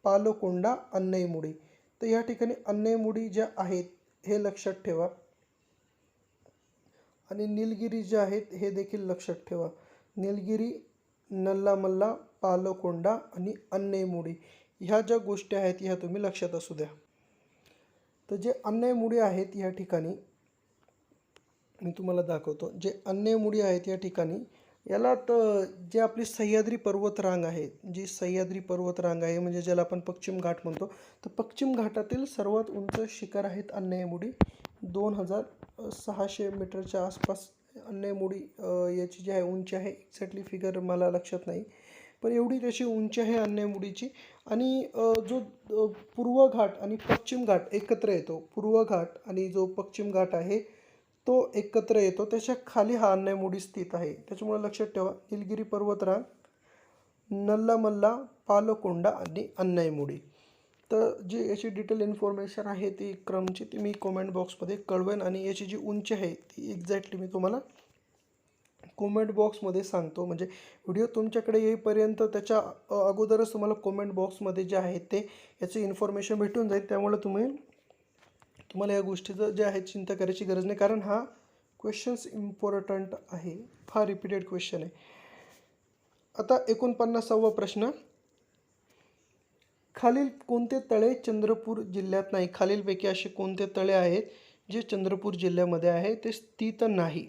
पालकोंडा, अन्नईमुडी. तर या ठिकाणी अन्नईमुडी ज्या आहेत हे लक्षात ठेवा आणि निलगिरी जे आहेत हे देखील लक्षात ठेवा. निलगिरी, नल्लामल्ला, पालकोंडा आणि अन्नईमुडी ह्या ज्या गोष्टी आहेत ह्या तुम्ही लक्षात असू द्या. तर जे अन्नईमुडी आहेत या ठिकाणी मी तुम्हाला दाखवतो. जे अन्नईमुडी आहेत या ठिकाणी याला तर जे आपली सह्याद्री पर्वतरांग आहे, जी सह्याद्री पर्वतरांग आहे म्हणजे ज्याला आपण पश्चिम घाट म्हणतो, तर पश्चिम घाटातील सर्वात उंच शिखर आहेत अन्नईमुडी. 2600 मीटरच्या आसपास अन्नईमुडी याची जी आहे उंची आहे. एक्झॅक्टली फिगर मला लक्षात नाही, पण एवढी त्याची उंची आहे अन्नईमुडीची. आणि जो पूर्व घाट आणि पश्चिम घाट एकत्र येतो, पूर्व घाट आणि जो पश्चिम घाट आहे तो एकत्र येतो, त्याच्या खाली हा अन्नईमुडी स्थित आहे. त्याच्यामुळे लक्षात ठेवा निलगिरी पर्वतरांग, नल्लामल्ला, पालकोंडा आणि अन्नईमुडी. तर जी याची डिटेल इन्फॉर्मेशन आहे ती क्रमची ती मी कॉमेंट बॉक्समध्ये कळवेन आणि याची जी उंची आहे ती एक्झॅक्टली मी तुम्हाला कॉमेंट बॉक्समध्ये सांगतो. म्हणजे व्हिडिओ तुमच्याकडे येईपर्यंत त्याच्या अगोदरच तुम्हाला कॉमेंट बॉक्समध्ये जे आहे ते याची इन्फॉर्मेशन भेटून जाईल. त्यामुळे तुम्हाला या गोष्टीचं जे आहे चिंता करायची गरज नाही, कारण हा क्वेश्चन्स इम्पॉर्टंट आहे, फार रिपीटेड क्वेश्चन आहे. आता 49वा प्रश्न. खालील कोणते तळे चंद्रपूर जिल्ह्यात नाही? खालीलपैकी असे कोणते तळे आहेत जे चंद्रपूर जिल्ह्यामध्ये आहे ते स्थित नाही?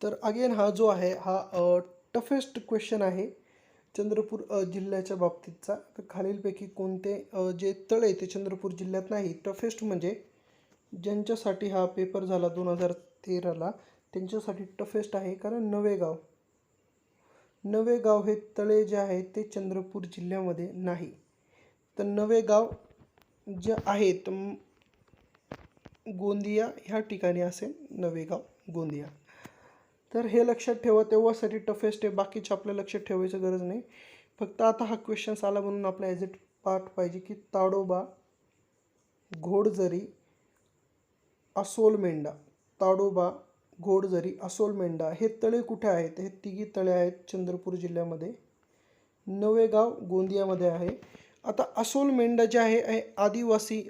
तर अगेन हा जो आहे हा टफेस्ट क्वेश्चन आहे चंद्रपूर जिल्ह्याच्या बाबतीतचा. तर खालीलपैकी कोणते जे तळे ते चंद्रपूर जिल्ह्यात नाही? टफेस्ट म्हणजे ज्यांच्यासाठी हा पेपर झाला 2013ला त्यांच्यासाठी टफेस्ट आहे, कारण नवेगाव हे तळे जे आहेत ते चंद्रपूर जिल्ह्यामध्ये नाही. तर नवेगाव जे आहेत गोंदिया ह्या ठिकाणी असेल, नवेगाव गोंदिया. तर हे लक्षात ठेवा, तेव्हासाठी टफेस्ट आहे. बाकीचे आपल्या लक्षात ठेवायची गरज नाही. फक्त आता हा क्वेश्चन्स आला म्हणून आपल्या ॲज इट पार्ट पाहिजे की ताडोबा, घोडजरी, अस्सोलमेंढा. ताडोबा, घोडजरी, अस्सोलमेंढा हे तळे कुठे आहेत? हे तिघी तळे आहेत चंद्रपूर जिल्ह्यामध्ये. नवेगाव गोंदियामध्ये आहे. आता अस्सोलमेंढा जे आहे आदिवासी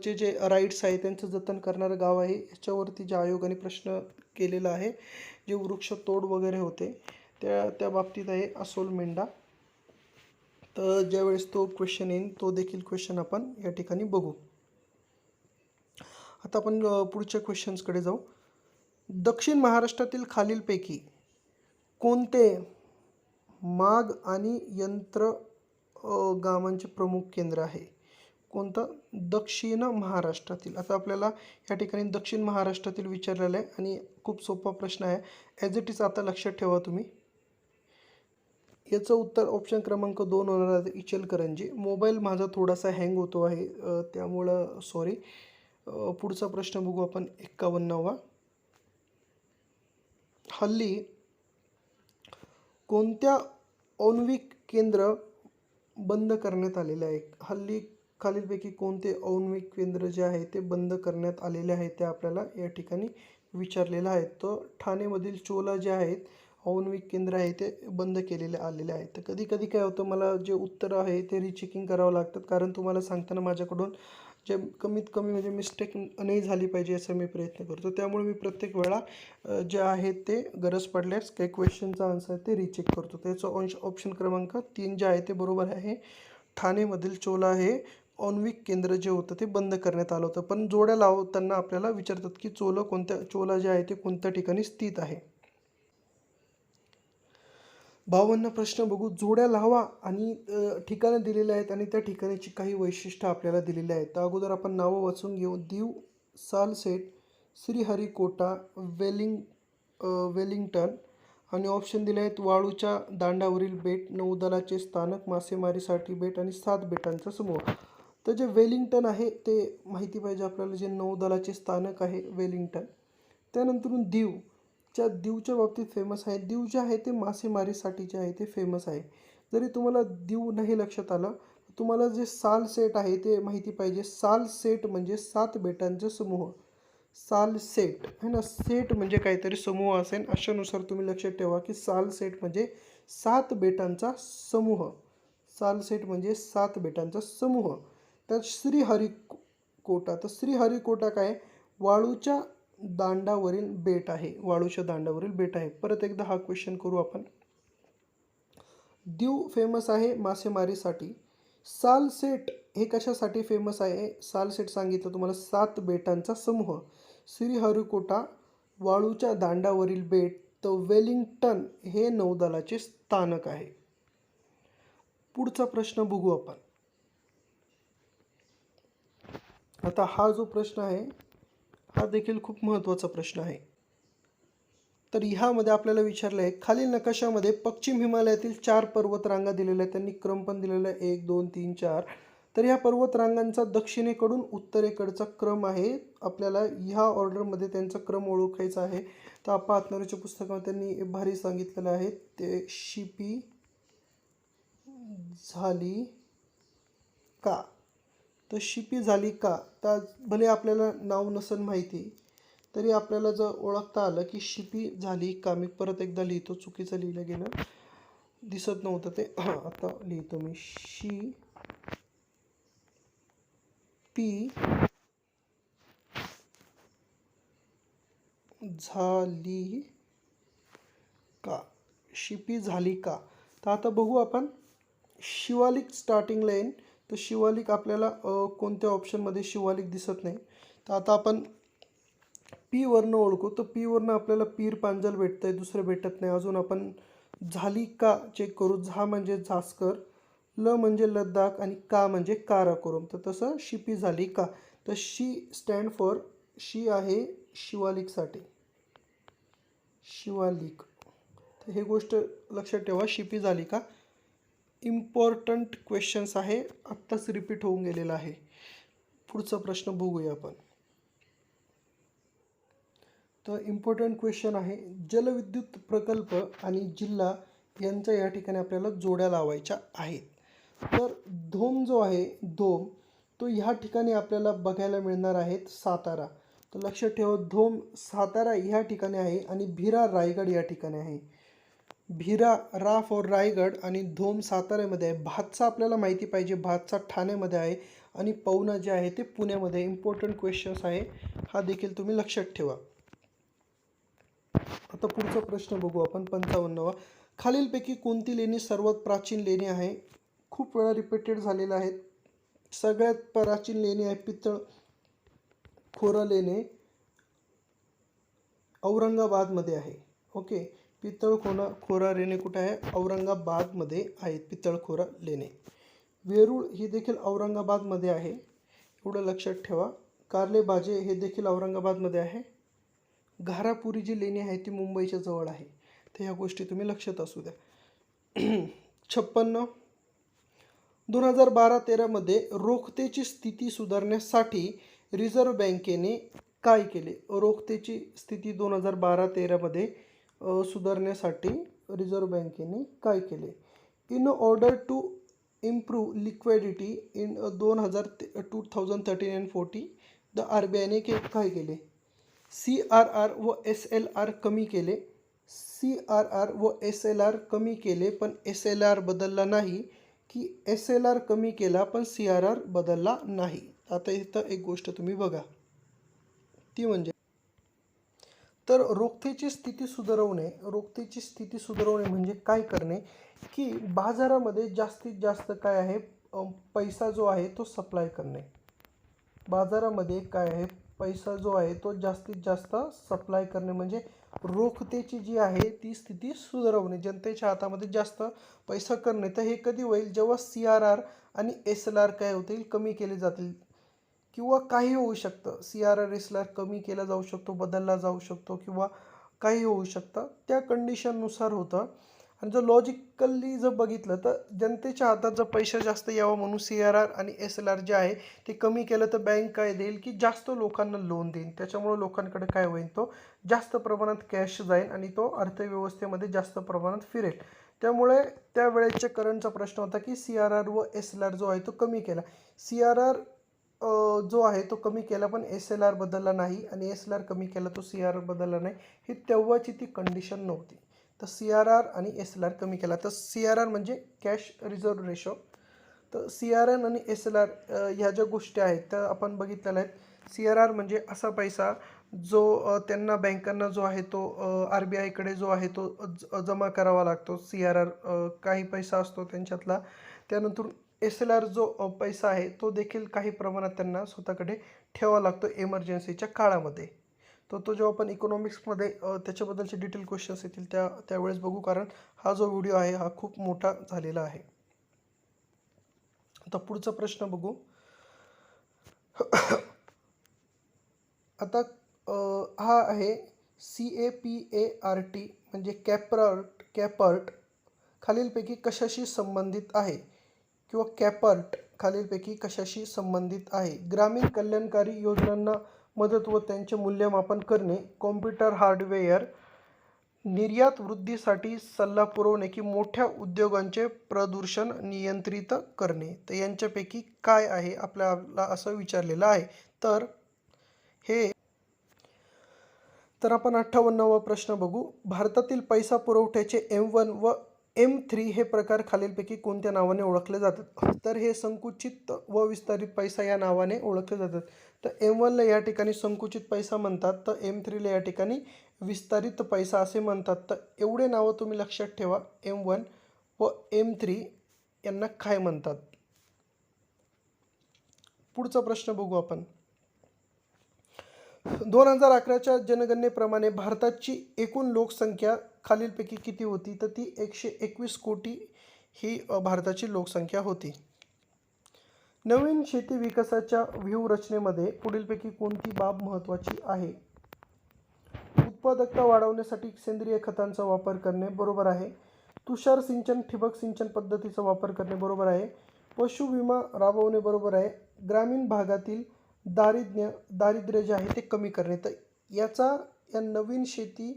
जे राईट्स आहे त्यांचं जतन करणारं गाव आहे. याच्यावरती ज्या आयोगाने प्रश्न केलेला आहे, जे वृक्षतोड वगैरे होते त्या बाबतीत आहे अस्सोलमेंढा. तर ज्यावेळेस तो क्वेश्चन येईल तो देखील क्वेश्चन आपण या ठिकाणी बघू. आता आपण पुढच्या क्वेश्चन्सकडे जाऊ. दक्षिण महाराष्ट्रातील खालीलपैकी कोणते माग आणि यंत्र गावांचे प्रमुख केंद्र आहे? कोणतं? दक्षिण महाराष्ट्रातील. आता आपल्याला या ठिकाणी दक्षिण महाराष्ट्रातील विचारलेलं आहे आणि खूप सोपा प्रश्न आहे. ॲज इट इज आता लक्षात ठेवा तुम्ही. याचं उत्तर ऑप्शन क्रमांक 2 होणार आहे, इचलकरंजी. मोबाईल माझा थोडासा हँग होतो आहे त्यामुळं सॉरी. पुढचा प्रश्न बघू आपण 51वा. हल्ली कोणत्या आण्विक केंद्र बंद करण्यात आलेले आहे? हल्ली खालीलपैकी कोणते आण्विक केंद्र जे आहे ते बंद करण्यात आलेले आहे ते आपल्याला या ठिकाणी विचारलेलं आहे. तर ठाणेमधील चोला जे आहेत आण्विक केंद्र आहे ते बंद आलेले आहेत. तर कधी कधी काय होतं, मला जे उत्तर आहे ते रिचेकिंग करावं लागतात, कारण तुम्हाला सांगताना माझ्याकडून जे कमीत कमी म्हणजे मिस्टेक नाही झाली पाहिजे याचा मी प्रयत्न करतो. त्यामुळे मी प्रत्येक वेळा जे आहे ते गरज पडल्यास काही क्वेश्चनचा आन्सर ते रिचेक करतो. त्याचं ऑप्शन क्रमांक 3 जे आहे ते बरोबर आहे. ठाणेमधील चोला हे आण्विक केंद्र जे होतं ते बंद करण्यात आलं होतं. पण जोड्या लावताना आपल्याला विचारतात की चोला जे आहे ते कोणत्या ठिकाणी स्थित आहे. 52 प्रश्न बघू. जोड्या लावा आणि ठिकाणं दिलेली आहेत आणि त्या ठिकाणाची काही वैशिष्ट्य आपल्याला दिलेली आहेत. तर अगोदर आपण नावं वाचून घेऊ. दीव, सालसेट, श्रीहरिकोटा, वेलिंग्टन आणि ऑप्शन दिले आहेत वाळूच्या दांडावरील बेट, नौदलाचे स्थानक, मासेमारीसाठी बेट आणि 7 बेटांचा समूह. तर जे वेलिंग्टन आहे ते माहिती पाहिजे आपल्याला, जे नौदलाचे स्थानक आहे वेलिंग्टन. त्यानंतरून दीवच्या बाबतीत फेमस आहे. दीव जे आहे ते मासेमारीसाठी जे आहे ते फेमस आहे. जरी तुम्हाला दीव नाही लक्षात आलं, तुम्हाला जे साल सेट आहे ते माहिती पाहिजे. साल सेट म्हणजे 7 बेटांचा समूह. साल सेट है ना, सेट म्हणजे काहीतरी समूह असेल, अशानुसार तुम्ही लक्षात ठेवा की साल सेट म्हणजे 7 बेटांचा समूह. साल सेट म्हणजे 7 बेटांचा समूह. तर श्रीहरिकोटा, तर श्रीहरिकोटा काय, वाळूच्या दांडावरील बेट आहे. वाळूच्या दांडावरील बेट आहे. परत एकदा हा क्वेश्चन करू आपण. दीव फेमस आहे मासेमारीसाठी. सालसेट हे कशासाठी फेमस आहे? सालसेट सांगितलं तुम्हाला, 7 बेटांचा समूह. श्रीहरिकोटा वाळूच्या दांडावरील बेट, तर वेलिंग्टन हे नौदलाचे स्थानक आहे. पुढचा प्रश्न बघू आपण. आता हा जो प्रश्न आहे हा देखील खूप महत्त्वाचा प्रश्न आहे. तर ह्यामध्ये आपल्याला विचारलं आहे, खालील नकाशामध्ये पश्चिम हिमालयातील 4 पर्वतरांगा दिलेल्या आहेत. त्यांनी क्रम पण दिलेला आहे 1 2 3 4. तर ह्या पर्वतरांगांचा दक्षिणेकडून उत्तरेकडचा क्रम आहे. आपल्याला ह्या ऑर्डरमध्ये त्यांचा क्रम ओळखायचा आहे. तर आपा आत्माराच्या पुस्तकामध्ये त्यांनी भारी सांगितलेलं आहे. ते शिपी झाली का, तर शिपी झाली का, तर भले आपल्याला नाव नसेल माहिती तरी आपल्याला जर ओळखता आलं की शिपी झाली का. मी परत एकदा लिहितो, चुकीचं लिहिलं गेलं, दिसत नव्हतं ते. आता लिहितो मी, शिपी झाली का, शिपी झाली का. तर आता बघू आपण शिवालिक स्टार्टिंग लाईन. तर शिवालिक आपल्याला कोणत्या ऑप्शनमध्ये शिवालिक दिसत नाही. तर आता आपण पी वरनं ओळखू. तर पी वरनं आपल्याला पीर पांजल भेटतं आहे, दुसरं भेटत नाही. अजून आपण झाली का चेक करू. झा म्हणजे झास्कर, ल म्हणजे लद्दाख आणि का म्हणजे काराकोरम. तर तसं शिपी झाली का. तर शी स्टँड फॉर, शी आहे शिवालिकसाठी, शिवालिक. तर हे गोष्ट लक्षात ठेवा, शिपी झाली का. इम्पॉर्टंट क्वेश्चन्स आहे, आत्ताच रिपीट होऊन गेलेला आहे. पुढचा प्रश्न बघूया आपण. तर इम्पॉर्टंट क्वेश्चन आहे, जलविद्युत प्रकल्प आणि जिल्हा यांच्या या ठिकाणी आपल्याला जोड्या लावायच्या आहेत. तर धोम जो आहे, धोम, तो ह्या ठिकाणी आपल्याला बघायला मिळणार आहेत सातारा. तर लक्षात ठेवा, धोम सातारा ह्या ठिकाणी आहे आणि भिरा रायगड या ठिकाणी आहे. भिरा रा फॉर रायगड आणि धोम साताऱ्यामध्ये आहे. भातचा आपल्याला माहिती पाहिजे, भातचा ठाण्यामध्ये आहे आणि पवना जे आहे ते पुण्यामध्ये. इम्पॉर्टंट क्वेश्चन्स आहे, हा देखील तुम्ही लक्षात ठेवा. आता पुढचा प्रश्न बघू आपण, 55वा. खालीलपैकी कोणती लेणी सर्वात प्राचीन लेणी आहे. खूप वेळा रिपीटेड झालेलं आहे. सगळ्यात प्राचीन लेणी आहे पितळ खोरा लेणे, औरंगाबादमध्ये आहे. ओके, पितळ खोरा लेणे कुठे आहे, औरंगाबादमध्ये आहेत पितळखोरा लेणे. वेरूळ ही देखील औरंगाबादमध्ये आहे, एवढं लक्षात ठेवा. कारले बाजे हे देखील औरंगाबादमध्ये आहे. घारापुरी जी लेणी आहे ती मुंबईच्या जवळ आहे. तर ह्या गोष्टी तुम्ही लक्षात असू द्या. 56. 2012-13मध्ये रोखतेची स्थिती सुधारण्यासाठी रिझर्व्ह बँकेने काय केले. रोखतेची स्थिती 2012-13मध्ये सुधारण्यासाठी रिझर्व्ह बँकेने काय केले. In order to improve liquidity in 2013 and 40 the RBIने काय केले. CRR व SLR कमी केले. CRR व SLR कमी केले पण SLR बदलला नाही, की SLR कमी केला पण CRR बदलला नाही. आता इथं एक गोष्ट तुम्ही बघा, ती म्हणजे तर रोखतेची स्थिती सुधारवणे म्हणजे काय करणे, की बाजारामध्ये जास्तीत जास्त काय आहे, पैसा जो आहे तो सप्लाय करणे. बाजारामध्ये काय आहे, पैसा जो आहे तो जास्तीत जास्त सप्लाय करणे म्हणजे रोखतेची जी आहे ती स्थिती सुधारवणे, जनतेच्या हातामध्ये जास्त पैसा करणे. तर हे कधी होईल, जेव्हा CRR आणि SLR काय होतील, कमी केले जातील. किंवा काही होऊ शकतं, CRR SLR कमी केला जाऊ शकतो, बदलला जाऊ शकतो किंवा काही होऊ शकतं, त्या कंडिशननुसार होतं. आणि जर लॉजिकली जर बघितलं तर जनतेच्या हातात जर पैसा जास्त यावा म्हणून CRR आणि SLR जे आहे ते कमी केलं तर बँक काय देईल की जास्त लोकांना लोन देईल. त्याच्यामुळे लोकांकडे काय होईल, तो जास्त प्रमाणात कॅश जाईल आणि तो अर्थव्यवस्थेमध्ये जास्त प्रमाणात फिरेल. त्यामुळे त्यावेळेच्या करंटचा प्रश्न होता की CRR व SLR जो आहे तो कमी केला. CRR जो आहे तो कमी केला पण SLR बदलला नाही आणि SLR कमी केला तो CRR बदलला नाही. ही तेव्हाची ती कंडिशन नव्हती. तर CRR आणि SLR कमी केला. तर CRR म्हणजे कॅश रिझर्व्ह रेशो. तर CRR आणि SLR ह्या ज्या गोष्टी आहेत त्या आपण बघितलेल्या आहेत. CRR म्हणजे असा पैसा जो त्यांना बँकांना जो आहे तो RBI कडे जो आहे तो जमा करावा लागतो. CRR काही पैसा असतो त्यांच्यातला. त्यानंतर SLR जो पैसा आहे तो देखील काही प्रमाणात त्यांना स्वतःकडे ठेवावा लागतो इमर्जन्सीच्या काळामध्ये. तो जेव्हा आपण इकॉनॉमिक्समध्ये त्याच्याबद्दलचे डिटेल क्वेश्चन्स येतील त्यावेळेस बघू, कारण हा जो व्हिडिओ आहे हा खूप मोठा झालेला आहे. आता पुढचा प्रश्न बघू. आता हा आहे CAPART म्हणजे कॅपर्ट खालीलपैकी कशाशी संबंधित आहे किंवा कॅपर्ट खालीलपैकी कशाशी संबंधित आहे. ग्रामीण कल्याणकारी योजनांना मदत व त्यांचे मूल्यमापन करणे, कॉम्प्युटर हार्डवेअर निर्यात वृद्धीसाठी सल्ला पुरवणे की मोठ्या उद्योगांचे प्रदूषण नियंत्रित करणे. तर यांच्यापैकी काय आहे आपल्याला असं विचारलेलं आहे. तर आपण 58वा प्रश्न बघू. भारतातील पैसा पुरवठ्याचे M1 व M3 हे प्रकार खालीलपैकी कोणत्या नावाने ओळखले जातात. तर हे संकुचित व विस्तारित पैसा या नावाने ओळखले जातात. तर M1ला या ठिकाणी संकुचित पैसा म्हणतात, तर M3ला या ठिकाणी विस्तारित पैसा असे म्हणतात. तर एवढे नावं तुम्ही लक्षात ठेवा, M1 व M3 यांना काय म्हणतात. पुढचा प्रश्न बघू आपण. 2011च्या जनगणनेप्रमाणे भारताची एकूण लोकसंख्या खालीलपैकी किती होती. तर ती 121 कोटी ही भारताची लोकसंख्या होती. नवीन शेती विकासाच्या व्यूहरचनेमध्ये पुढीलपैकी कोणती बाब महत्त्वाची आहे. उत्पादकता वाढवण्यासाठी सेंद्रिय खतांचा वापर करणे बरोबर आहे. तुषार सिंचन ठिबक सिंचन पद्धतीचा वापर करणे बरोबर आहे. पशु विमा राबवणे बरोबर आहे. ग्रामीण भागातील दारिद्र्य जे आहे ते कमी करणे. तर या नवीन शेती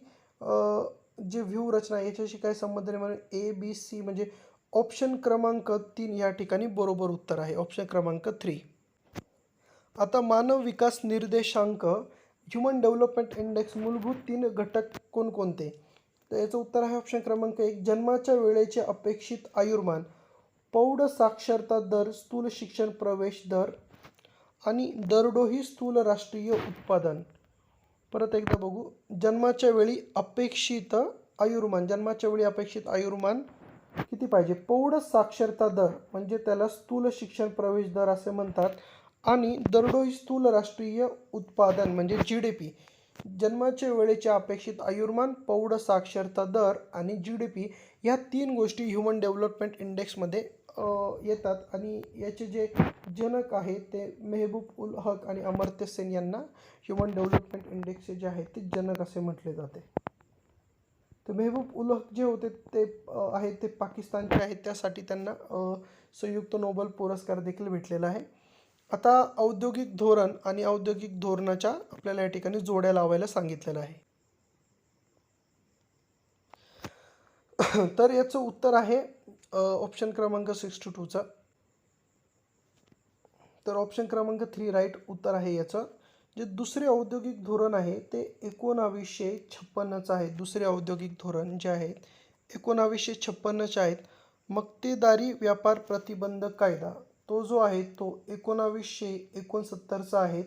जे व्यूहरचना याच्याशी काय संबंध नाही म्हणून ABC म्हणजे ऑप्शन क्रमांक 3 या ठिकाणी बरोबर उत्तर आहे. ऑप्शन क्रमांक 3. आता मानव विकास निर्देशांक ह्युमन डेव्हलपमेंट इंडेक्स मूलभूत 3 घटक कोणकोणते. तर याचं उत्तर आहे ऑप्शन क्रमांक 1 जन्माच्या वेळेचे अपेक्षित आयुर्मान, प्रौढ साक्षरता दर, स्थूल शिक्षण प्रवेश दर आणि दरडोई स्थूल राष्ट्रीय उत्पादन. परत एकदा बघू. जन्माच्या वेळी अपेक्षित आयुर्मान किती पाहिजे. प्रौढ साक्षरता दर म्हणजे त्याला स्थूल शिक्षण प्रवेश दर असे म्हणतात. आणि दरडोई स्थूल राष्ट्रीय उत्पादन म्हणजे GDP. जन्माच्या वेळेचे अपेक्षित आयुर्मान, प्रौढ साक्षरता दर आणि GDP ह्या 3 गोष्टी ह्युमन डेव्हलपमेंट इंडेक्समध्ये येतात. आणि याचे जे जनक आहेत ते मेहबूब उल हक आणि अमर्त्य सेन यांना ह्युमन डेव्हलपमेंट इंडेक्सचे जे आहेत ते जनक असे म्हटले जाते. तर मेहबूब उल हक जे होते ते आहेत ते पाकिस्तानचे आहेत. त्यासाठी त्यांना संयुक्त नोबेल पुरस्कार देखील भेटलेला आहे. आता औद्योगिक धोरण आणि औद्योगिक धोरणाच्या आपल्याला या ठिकाणी जोड्या लावायला सांगितलेलं आहे. तर याचं उत्तर आहे ऑप्शन क्रमांक 62चा. तर ऑप्शन क्रमांक 3 राईट उत्तर आहे याचं. जे दुसरे औद्योगिक धोरण आहे ते 1956चं आहे. दुसरे औद्योगिक धोरण जे आहेत 1956चे आहेत. मक्तेदारी व्यापार प्रतिबंध कायदा तो जो आहे तो 1969चा आहे.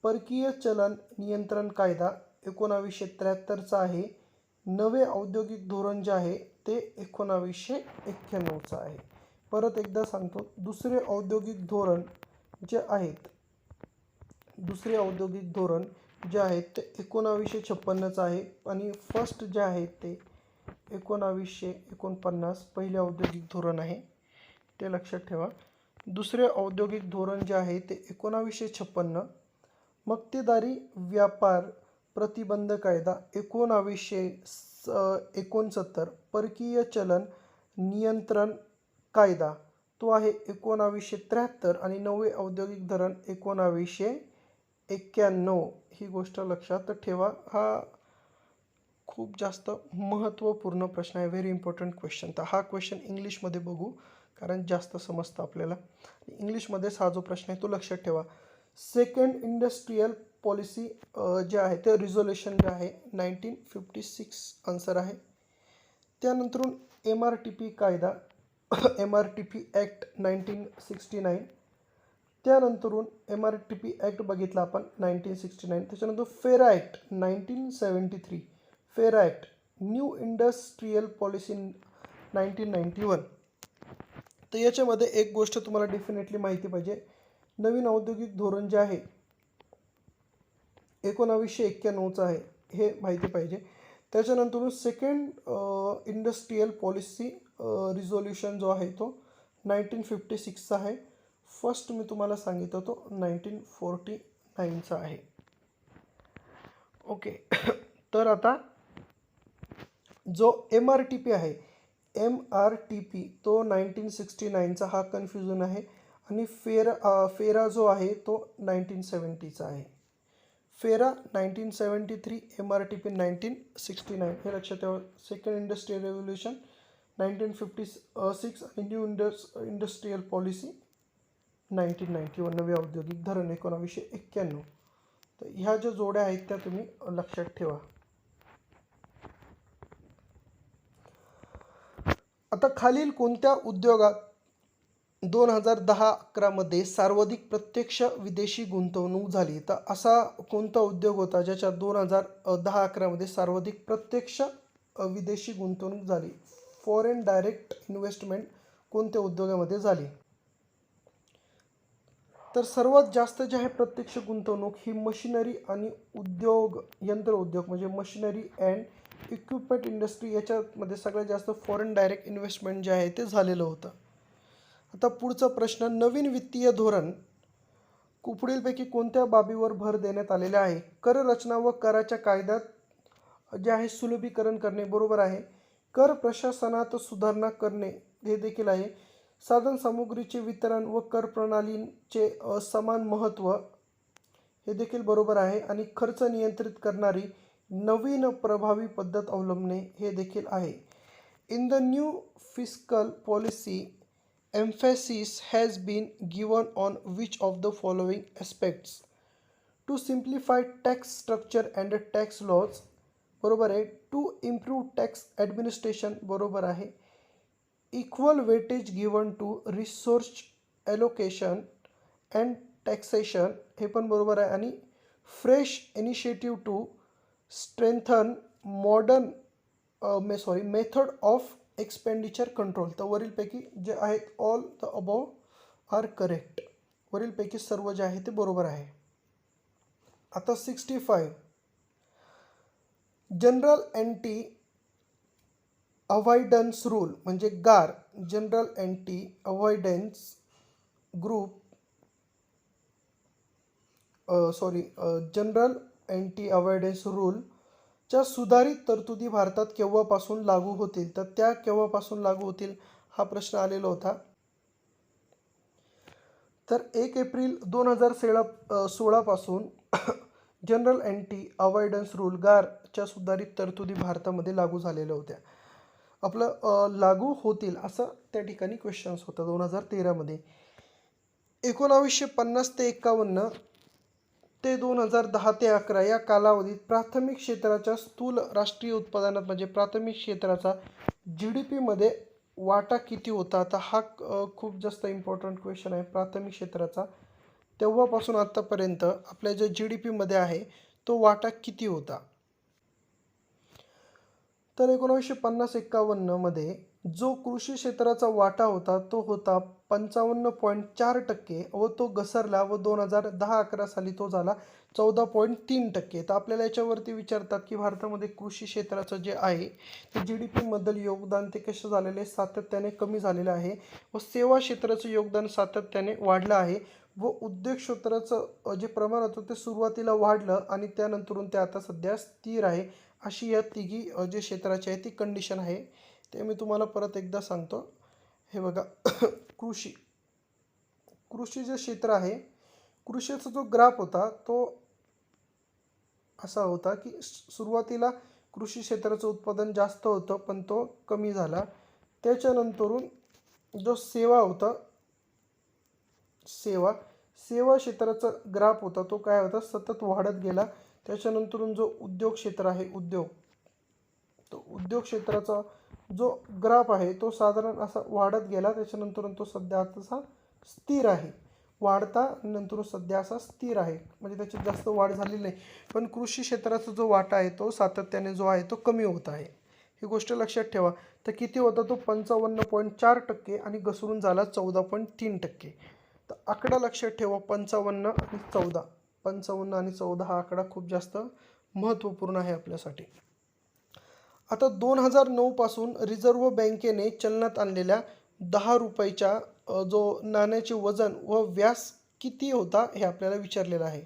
परकीय चलन नियंत्रण कायदा 1973चा आहे. नवे औद्योगिक धोरण जे आहे ते 1991चं आहे. परत एकदा सांगतो, दुसरे औद्योगिक धोरण जे आहेत ते 1956चं आहे. आणि फर्स्ट जे आहे ते 1949 पहिले औद्योगिक धोरण आहे, ते लक्षात ठेवा. दुसरे औद्योगिक धोरण जे आहे ते 1956. मक्तेदारी व्यापार प्रतिबंध कायदा 1960 69. परकीय चलन नियंत्रण कायदा तो आहे 1973 आणि नवे औद्योगिक धोरण 1991. ही गोष्ट लक्षात ठेवा. हा खूप जास्त महत्त्वपूर्ण प्रश्न आहे, व्हेरी इम्पॉर्टंट क्वेश्चन. तर हा क्वेश्चन इंग्लिशमध्ये बघू कारण जास्त समजतं आपल्याला. इंग्लिशमध्येच हा जो प्रश्न आहे तो लक्षात ठेवा. सेकंड इंडस्ट्रियल पॉलिसी जे आहे ते रिझोल्युशन जे आहे 1956 आन्सर आहे. त्यानंतरून MRTP कायदा MRTP ॲक्ट 1969. त्यानंतरून MRTP ॲक्ट बघितला आपण 1969. त्याच्यानंतर फेरा ॲक्ट 1973. फेरा ॲक्ट. New industrial policy 1991. तर याच्यामध्ये एक गोष्ट तुम्हाला डेफिनेटली माहिती पाहिजे, नवीन औद्योगिक धोरण जे आहे 1991चं आहे, हे माहिती पाहिजे. त्याच्यानंतर सेकंड इंडस्ट्रियल पॉलिसी रिझोल्युशन जो आहे तो 1956चा आहे. फर्स्ट मी तुम्हाला सांगितलं तो 1949चा आहे. ओके. तर आता जो MRTP आहे MRTP तो 1969चा, हा कन्फ्युजन आहे. आणि फेरा जो आहे तो 1970चा आहे. फेरा 1973, MRTP 1969 हे लक्षात ठेवा. सेकंड इंडस्ट्रियल रेव्होल्युशन 1956 आणि न्यू इंडस्ट्रियल पॉलिसी 1991, नवे औद्योगिक धोरण 1991. तर ह्या ज्या जोड्या आहेत त्या तुम्ही लक्षात ठेवा. आता खालील कोणत्या उद्योगात 2010-11 मध्ये सर्वाधिक प्रत्यक्ष विदेशी गुंतवणूक झाली? तर असा कोणता उद्योग होता ज्याच्यात 2010-11 मध्ये सर्वाधिक प्रत्यक्ष विदेशी गुंतवणूक झाली? फॉरेन डायरेक्ट इन्व्हेस्टमेंट कोणत्या उद्योगामध्ये झाली? तर सर्वात जास्त जे आहे प्रत्यक्ष गुंतवणूक ही मशिनरी आणि यंत्र उद्योग म्हणजे मशिनरी अँड इक्विपमेंट इंडस्ट्री, याच्यामध्ये सगळ्यात जास्त फॉरेन डायरेक्ट इन्व्हेस्टमेंट जे आहे ते झालेलं होतं. आता पुढचा प्रश्न, नवीन वित्तीय धोरण पुढीलपैकी कोणत्या बाबीवर भर देण्यात आलेला आहे? कर रचना व कराच्या कायद्यात जे आहे सुलभीकरण करणे, बरोबर आहे. कर प्रशासनात सुधारणा करणे, हे देखील आहे. साधन सामुग्रीचे वितरण व कर प्रणालींचे समान महत्त्व, हे देखील बरोबर आहे. आणि खर्च नियंत्रित करणारी नवीन प्रभावी पद्धत अवलंबणे, हे देखील आहे. In the new fiscal policy emphasis has been given on which of the following aspects? To simplify tax structure and tax laws, बरोबर आहे. To improve tax administration, बरोबर आहे. Equal weightage given to resource allocation and taxation, हे पण बरोबर आहे. आणि fresh initiative to strengthen method of expenditure control. तर वरीलपैकी जे आहेत all the above are correct. वरीलपैकी सर्व जे आहे ते बरोबर आहे. आता 65, जनरल अँटी अव्हॉइडन्स रूल म्हणजे GAAR, general anti avoidance group general anti avoidance rule च्या सुधारित तरतुदी भारतात केव्हापासून लागू होतील? तर त्या केव्हापासून लागू होतील हा प्रश्न आलेला होता. तर 1 एप्रिल 2016 पासून जनरल अँटी अव्हॉइडन्स रूल गारच्या सुधारित तरतुदी भारतामध्ये लागू झालेल्या होत्या. आपलं लागू होतील असं त्या ठिकाणी क्वेश्चन्स होता 2013 मध्ये. 1950 ते 51 ते 2010 ते 11 या कालावधीत प्राथमिक क्षेत्राच्या स्थूल राष्ट्रीय उत्पादनात म्हणजे प्राथमिक क्षेत्राचा GDP मध्ये वाटा किती होता? आता हा खूप जास्त इम्पॉर्टंट क्वेश्चन आहे. प्राथमिक क्षेत्राचा तेव्हापासून आत्तापर्यंत आपल्या ज्या GDP मध्ये आहे तो वाटा किती होता? तर 1950-51 मध्ये जो कृषी क्षेत्राचा वाटा होता तो होता 55.4% व तो घसरला व 2010-11 साली तो झाला 14.3%. तर आपल्याला याच्यावरती विचारतात की भारतामध्ये कृषी क्षेत्राचं जे आहे ते GDP मधील योगदान ते कसं झालेलं आहे? सातत्याने कमी झालेलं आहे. व सेवा क्षेत्राचं योगदान सातत्याने वाढलं आहे. व उद्योग क्षेत्राचं जे प्रमाण होतं ते सुरुवातीला वाढलं आणि त्यानंतरून ते आता सध्या स्थिर आहे अशी या तिघी जे क्षेत्राची आहे ती कंडिशन आहे. ते मी तुम्हाला परत एकदा सांगतो. हे बघा कृषी कृषी जे क्षेत्र आहे, कृषीचा जो ग्राफ होता तो असा होता की सुरुवातीला कृषी क्षेत्राचं उत्पादन जास्त होतं पण तो कमी झाला. त्याच्यानंतरून जो सेवा होता, सेवा सेवा क्षेत्राचा ग्राफ होता तो काय होता, सतत वाढत गेला. त्याच्यानंतरून जो उद्योग क्षेत्र आहे, तो उद्योग क्षेत्राचा जो ग्राफ आहे तो साधारण असा वाढत गेला. त्याच्यानंतरून तो सध्या आता स्थिर आहे, वाढता नंतर सध्या असा स्थिर आहे, म्हणजे त्याच्यात जास्त वाढ झालेली नाही. पण कृषी क्षेत्राचा जो वाटा आहे तो सातत्याने जो आहे तो कमी होत आहे. ही गोष्ट लक्षात ठेवा. तर किती होता तो 55.4% आणि घसरून झाला 14.3%. तर आकडा लक्षात ठेवा, 55 आणि 14. 55 आणि 14 हा आकडा खूप जास्त महत्त्वपूर्ण आहे आपल्यासाठी. आता 2009 पासून रिझर्व्ह बँकेने चलनात आणलेल्या 10 रुपयाच्या जो नाण्याचे वजन व व्यास किती होता हे आपल्याला विचारलेलं आहे.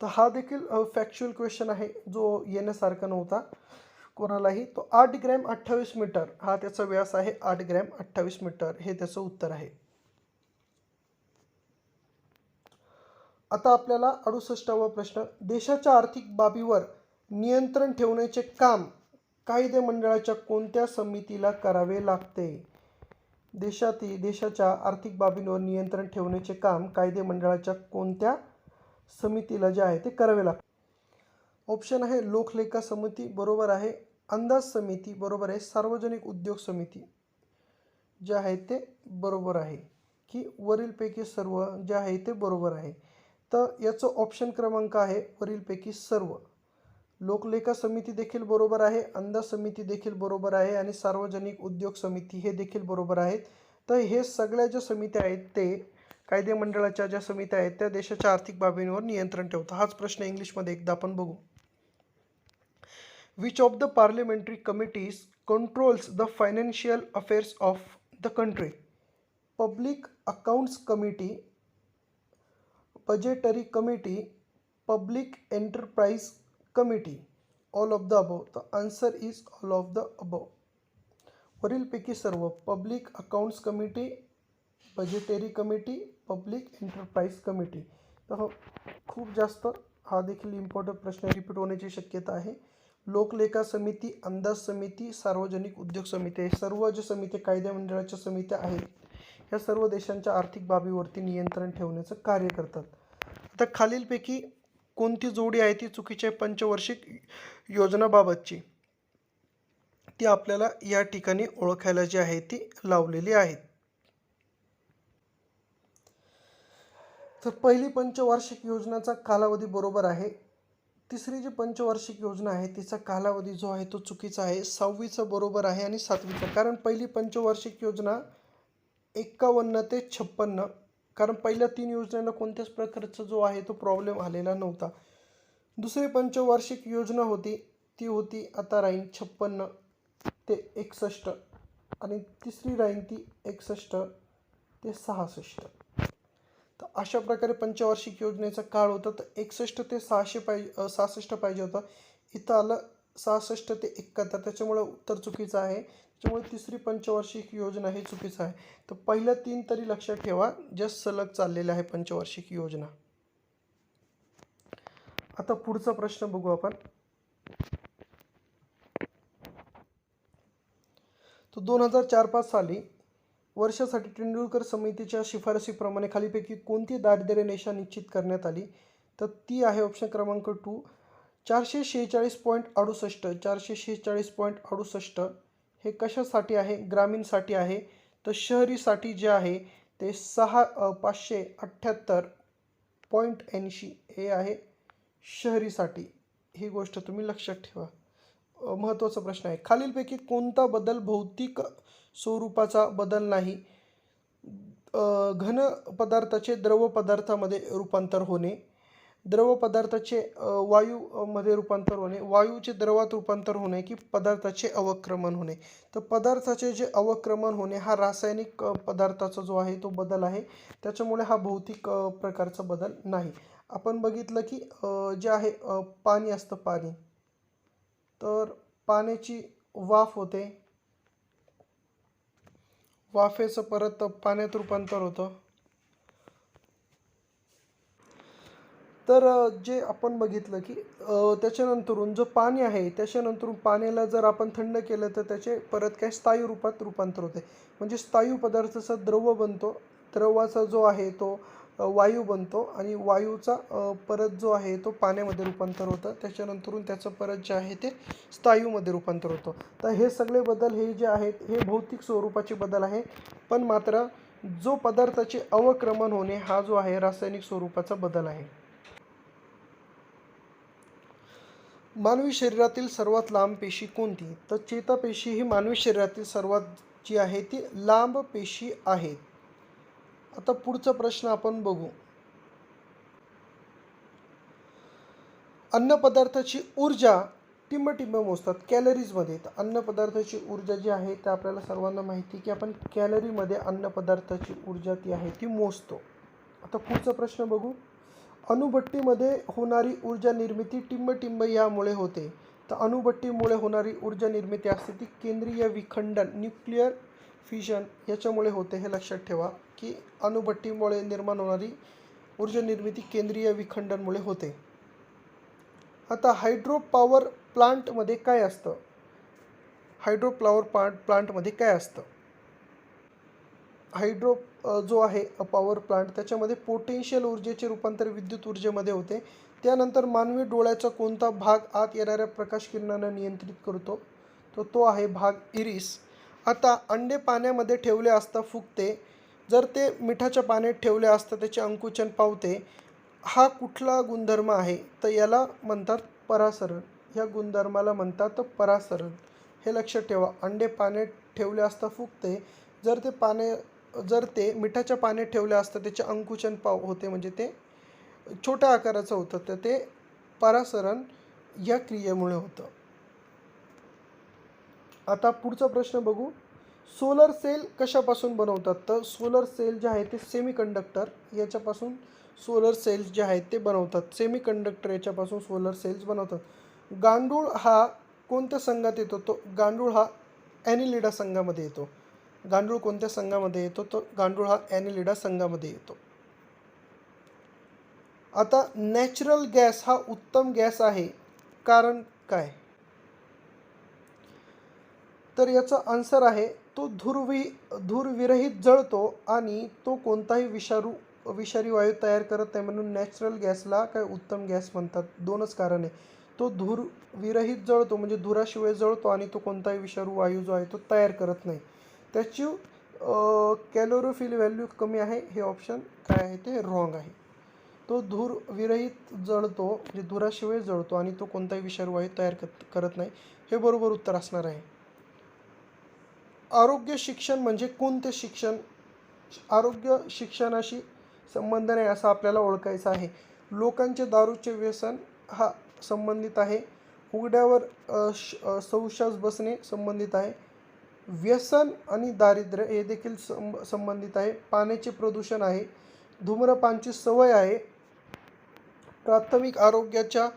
तर हा देखील फॅक्च्युअल क्वेश्चन आहे जो येण्यासारखा नव्हता कोणालाही. तो 8 ग्रॅम 28 मीटर हा त्याचा व्यास आहे. 8 ग्रॅम 28 मीटर हे त्याचं उत्तर आहे. आता आपल्याला 68वा प्रश्न. देशाच्या आर्थिक बाबीवर नियंत्रण ठेवण्याचे काम कायदे मंडळाच्या कोणत्या समितीला करावे लागते? देशाच्या आर्थिक बाबींवर नियंत्रण ठेवण्याचे काम कायदे मंडळाच्या कोणत्या समितीला जे आहे ते करावे लागते? ऑप्शन आहे लोकलेखा समिती बरोबर आहे, अंदाज समिती बरोबर आहे, सार्वजनिक उद्योग समिती जे आहे ते बरोबर आहे, की वरीलपैकी सर्व जे आहे ते बरोबर आहे. तर याचं ऑप्शन क्रमांक आहे वरीलपैकी सर्व. लोकलेखा समिती देखील बरोबर आहे, अंदाज समिती देखील बरोबर आहे आणि सार्वजनिक उद्योग समिती हे देखील बरोबर आहेत. तर हे सगळ्या ज्या समित्या आहेत ते कायदे मंडळाच्या ज्या समित्या आहेत त्या देशाच्या आर्थिक बाबींवर नियंत्रण ठेवतात. हाच प्रश्न इंग्लिशमध्ये एकदा आपण बघू. Which of the parliamentary committees controls the financial affairs of the country? Public accounts committee, budgetary committee, public enterprise committee, all of the above? The answer is all of the above. वरीलपैकी सर्व. Public accounts committee, budgetary committee, public enterprise committee. तर खूप जास्त हा देखील important प्रश्न repeat होण्याची शक्यता आहे. लोकलेखा समिती, अंदाज समिती, सार्वजनिक उद्योग समिती हे सर्व जे समित्या कायदे मंडळाच्या समित्या आहेत ह्या सर्व देशांच्या आर्थिक बाबीवरती नियंत्रण ठेवण्याचं कार्य करतात. आता खालीलपैकी कोणती जोडी आहे ती चुकीची आहे पंचवार्षिक योजनाबाबतची? ती आपल्याला या ठिकाणी ओळखायला जी आहे ती लावलेली आहेत. तर पहिली पंचवार्षिक योजनेचा कालावधी बरोबर आहे. तिसरी जी पंचवार्षिक योजना आहे तिचा कालावधी जो आहे तो चुकीचा आहे. 6वीचं बरोबर आहे आणि 7वीचं. कारण पहिली पंचवार्षिक योजना 51 ते 56, कारण पहिल्या 3 योजनेला कोणत्याच प्रकारचा जो आहे तो प्रॉब्लेम आलेला नव्हता. दुसरी पंचवार्षिक योजना होती ती होती आता राहील 56 ते 61 आणि तिसरी राहील ती 61 ते 66. तर अशा प्रकारे पंचवार्षिक योजनेचा काळ होता. तर 61 ते 66 पाहिजे होतं, इथं आलं 66 ते 71. त्याच्यामुळे उत्तर चुकीचं आहे. त्याच्यामुळे तिसरी पंचवार्षिक योजना हे चुकीचं आहे. तर पहिल्या 3 तरी लक्षात ठेवा ज्या सलग चाललेल्या आहे पंचवार्षिक योजना. आता पुढचा प्रश्न बघू आपण. तो 2004-5 साली वर्षासाठी तेंडुलकर समितीच्या शिफारसीप्रमाणे खालीपैकी कोणती दारिद्र्य रेषा निश्चित करण्यात आली? तर ती आहे ऑप्शन क्रमांक 2 446.68. 446.68 हे कशासाठी आहे? ग्रामीणसाठी आहे. तर शहरीसाठी जे आहे ते 578.80 हे आहे शहरीसाठी. ही गोष्ट तुम्ही लक्षात ठेवा. महत्त्वाचा प्रश्न आहे. खालीलपैकी कोणता बदल भौतिक स्वरूपाचा बदल नाही? घन पदार्थाचे द्रव पदार्थामध्ये रूपांतर होणे, द्रव पदार्थाचे वायूमध्ये रूपांतर होणे, वायूचे द्रवात रूपांतर होणे, की पदार्थाचे अवक्रमण होणे? तर पदार्थाचे जे अवक्रमण होणे हा रासायनिक पदार्थाचा जो आहे तो बदल आहे. त्याच्यामुळे हा भौतिक प्रकारचा बदल नाही. आपण बघितलं की जे आहे पाणी असतं पाणी, तर पाण्याची वाफ होते, वाफेचं परत पाण्यात रूपांतर होतं. तर जे आपण बघितलं की त्याच्यानंतरून जो पाणी आहे त्याच्यानंतरून पाण्याला जर आपण थंड केलं तर त्याचे परत काय स्थायू रूपात रूपांतर होते. म्हणजे स्थायू पदार्थाचा द्रव बनतो, द्रवाचा जो आहे तो वायू बनतो आणि वायूचा परत जो आहे तो पाण्यामध्ये रूपांतर होतं. त्याच्यानंतरून त्याचं परत जे आहे ते स्थायूमध्ये रूपांतर होतं. तर हे सगळे बदल हे जे आहेत हे भौतिक स्वरूपाचे बदल आहे, पण मात्र जो पदार्थाचे अवक्रमण होणे हा जो आहे रासायनिक स्वरूपाचा बदल आहे. मानवी शरीरातील सर्वात लांब पेशी कोणती? तर चेतापेशी ही मानवी शरीरातील सर्वात जी आहे ती लांब पेशी आहे. आता पुढचा प्रश्न आपण बघू. अन्नपदार्थाची ऊर्जा टिंब मोजतात कॅलरीजमध्ये. तर अन्नपदार्थाची ऊर्जा जी आहे ते आपल्याला सर्वांना माहिती की आपण कॅलरीमध्ये अन्नपदार्थाची ऊर्जा ती आहे ती मोजतो. आता पुढचा प्रश्न बघू. अणुभट्टीमध्ये होणारी ऊर्जा निर्मिती टिंब यामुळे होते. तर अणुभट्टीमुळे होणारी ऊर्जा निर्मिती असते ती केंद्रीय विखंडन न्यूक्लिअर फिशन याच्यामुळे होते. हे लक्षात ठेवा की अणुभट्टीमुळे निर्माण होणारी ऊर्जा निर्मिती केंद्रीय विखंडनमुळे होते. आता हायड्रो पॉवर प्लांटमध्ये काय असतं? हायड्रो पॉवर प्लांटमध्ये काय असतं? हायड्रो जो आहे पॉवर प्लांट त्याच्यामध्ये पोटेन्शियल ऊर्जेचे रूपांतर विद्युत ऊर्जेमध्ये होते. त्यानंतर मानवी डोळ्याचा कोणता भाग आत येणाऱ्या प्रकाश किरणांना नियंत्रित करतो? तर तो आहे भाग इरिस. आता अंडे पाण्यामध्ये ठेवले असता फुगते, जर ते मिठाच्या पाण्यात ठेवले असता त्याचे अंकुचन पावते. हा कुठला गुणधर्म आहे? तर याला म्हणतात परासरण. या गुणधर्माला म्हणतात परासरण. हे लक्षात ठेवा. अंडे पाण्यात ठेवले असता फुगते, जर ते मिठाच्या पाण्यात ठेवले असतं त्याचे अंकुचन होते, म्हणजे ते छोट्या आकाराचं होतं, तर ते परासरण या क्रियेमुळे होतं. आता पुढचा प्रश्न बघू. सोलर सेल कशापासून बनवतात? तर सोलर सेल जे आहे ते सेमीकंडक्टर याच्यापासून सोलर सेल्स जे आहेत ते बनवतात. सेमीकंडक्टर याच्यापासून सोलर सेल्स बनवतात. गांडूळ हा कोणत्या संघात येतो? तो गांडूळ हा ॲनिलिडा संघामध्ये येतो. गांडूळ कोणत्या संघामध्ये येतो? तो गांडूळ हा ॲनिलिडा संघामध्ये येतो. आता नॅचरल गॅस हा उत्तम गॅस आहे, कारण काय? तर याचा आन्सर आहे तो धूरविरहित जळतो आणि तो कोणताही विषारी वायू तयार करत नाही, म्हणून नॅचरल गॅसला काय उत्तम गॅस म्हणतात. दोनच कारण आहे. तो धूरविरहित जळतो म्हणजे धुराशिवाय जळतो आणि तो कोणताही विषारू वायू जो आहे तो तयार करत नाही. त्याची कॅलोरीफिल व्हॅल्यू कमी आहे. हे ऑप्शन काय आहे ते रॉंग आहे. तो धूरविरहित जळतो म्हणजे धुराशिवाय जळतो आणि तो कोणताही विषारू वायू तयार करत नाही. हे बरोबर उत्तर असणार आहे. आरोग्य शिक्षण म्हणजे कोणते शिक्षण? आरोग्य शिक्षणाशी संबंध नाही असं आपल्याला ओळखायचं आहे. लोकांचे दारूचे व्यसन हा संबंधित आहे. उघड्यावर शौचास बसणे संबंधित आहे. व्यसन आणि दारिद्र्य हे देखील संबंधित आहे. पाण्याचे प्रदूषण आहे. धूम्रपानची सवय आहे. प्राथमिक आरोग्याच्या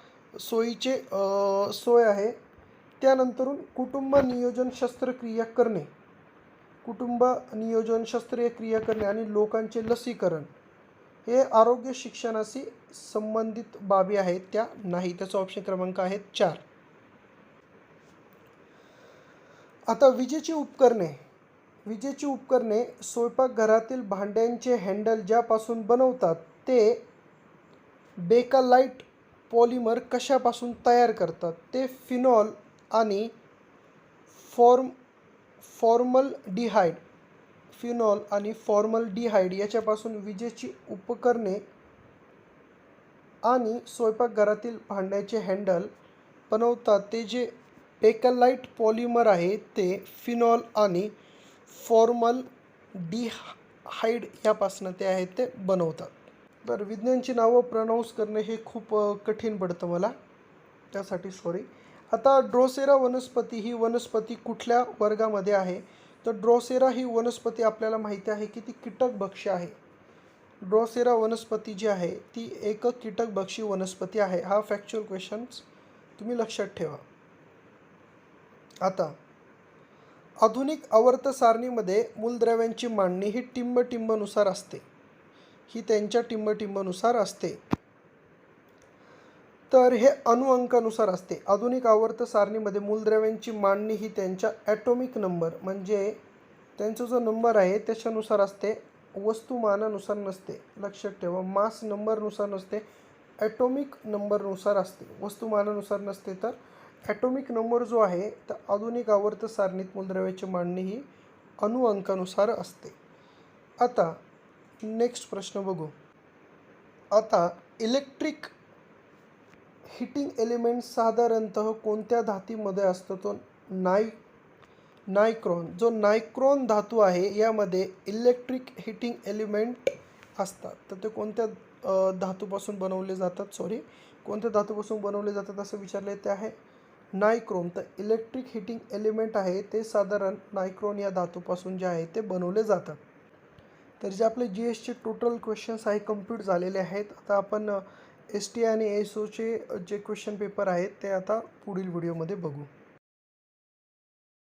सोय आहे. त्यानंतरून कुटुंब नियोजन शस्त्रक्रिया करणे, कुटुंब नियोजन शस्त्रक्रिया करणे आणि लोकांचे लसीकरण हे आरोग्य शिक्षणाशी संबंधित बाबी आहेत, त्या नाही. त्याचा ऑप्शन क्रमांक आहे 4. आता विजेची उपकरणे स्वयंपाकघरातील भांड्यांचे हँडल ज्यापासून बनवतात ते बेकालाइट पॉलिमर कशापासून तयार करतात? ते फिनॉल आणि फॉर्मलडिहाइड याच्यापासून विजेची उपकरणे आणि स्वयंपाकघरातील भांड्याचे हँडल बनवतात. ते जे बेकालाइट पॉलिमर आहे ते फिनॉल आणि फॉर्मलडिहाइड यापासून ते आहे ते बनवतात. तर विज्ञानची नावं प्रोनाऊन्स करणे हे खूप कठीण पडतं मला, त्यासाठी सॉरी. आता ड्रोसेरा वनस्पती ही वनस्पती कुठल्या वर्गामध्ये आहे? तर ड्रोसेरा ही वनस्पती आपल्याला माहिती आहे की ती कीटकभक्ष्य आहे. ड्रॉसेरा वनस्पती जी आहे ती एक कीटकभक्षी वनस्पती आहे. हा फॅक्च्युअल क्वेश्चन्स तुम्ही लक्षात ठेवा. आता आधुनिक आवर्त सारणीमध्ये मूलद्रव्यांची मांडणी ही टिंब-टिंबनुसार असते. ही त्यांच्या टिंब-टिंबनुसार असते. तर हे अणुअंकानुसार असते. आधुनिक आवर्त सारणीमध्ये मूलद्रव्यांची मांडणी ही त्यांच्या ॲटॉमिक नंबर म्हणजे त्यांचा जो नंबर आहे त्याच्यानुसार असते, वस्तुमानानुसार नसते. लक्षात ठेवा, मास नंबरनुसार नसते, ॲटॉमिक नंबरनुसार असते. वस्तुमानानुसार नसते, तर ॲटॉमिक नंबर जो आहे तर आधुनिक आवर्त सारणीत मूलद्रव्याची मांडणी ही अणुअंकानुसार असते. आता नेक्स्ट प्रश्न बघू. आता इलेक्ट्रिक हीटिंग एलिमेंट साधारणतः कोणत्या धातूमध्ये असतो? तो नायक्रॉन. जो नायक्रॉन धातू आहे यामध्ये इलेक्ट्रिक हीटिंग एलिमेंट असतात. तर ते कोणत्या धातूपासून बनवले जातात? कोणत्या धातूपासून बनवले जातात असं विचारले, ते आहे नायक्रॉन. तर इलेक्ट्रिक हीटिंग एलिमेंट आहे ते साधारण नायक्रॉन या धातूपासून जे आहे ते बनवले जातात. तर जे आपले GSचे टोटल क्वेश्चन्स आहे कंप्लीट झालेले आहेत. आता आपण ST आणि SOचे जे क्वेश्चन पेपर आहेत ते आता पुढील व्हिडिओमध्ये बघू.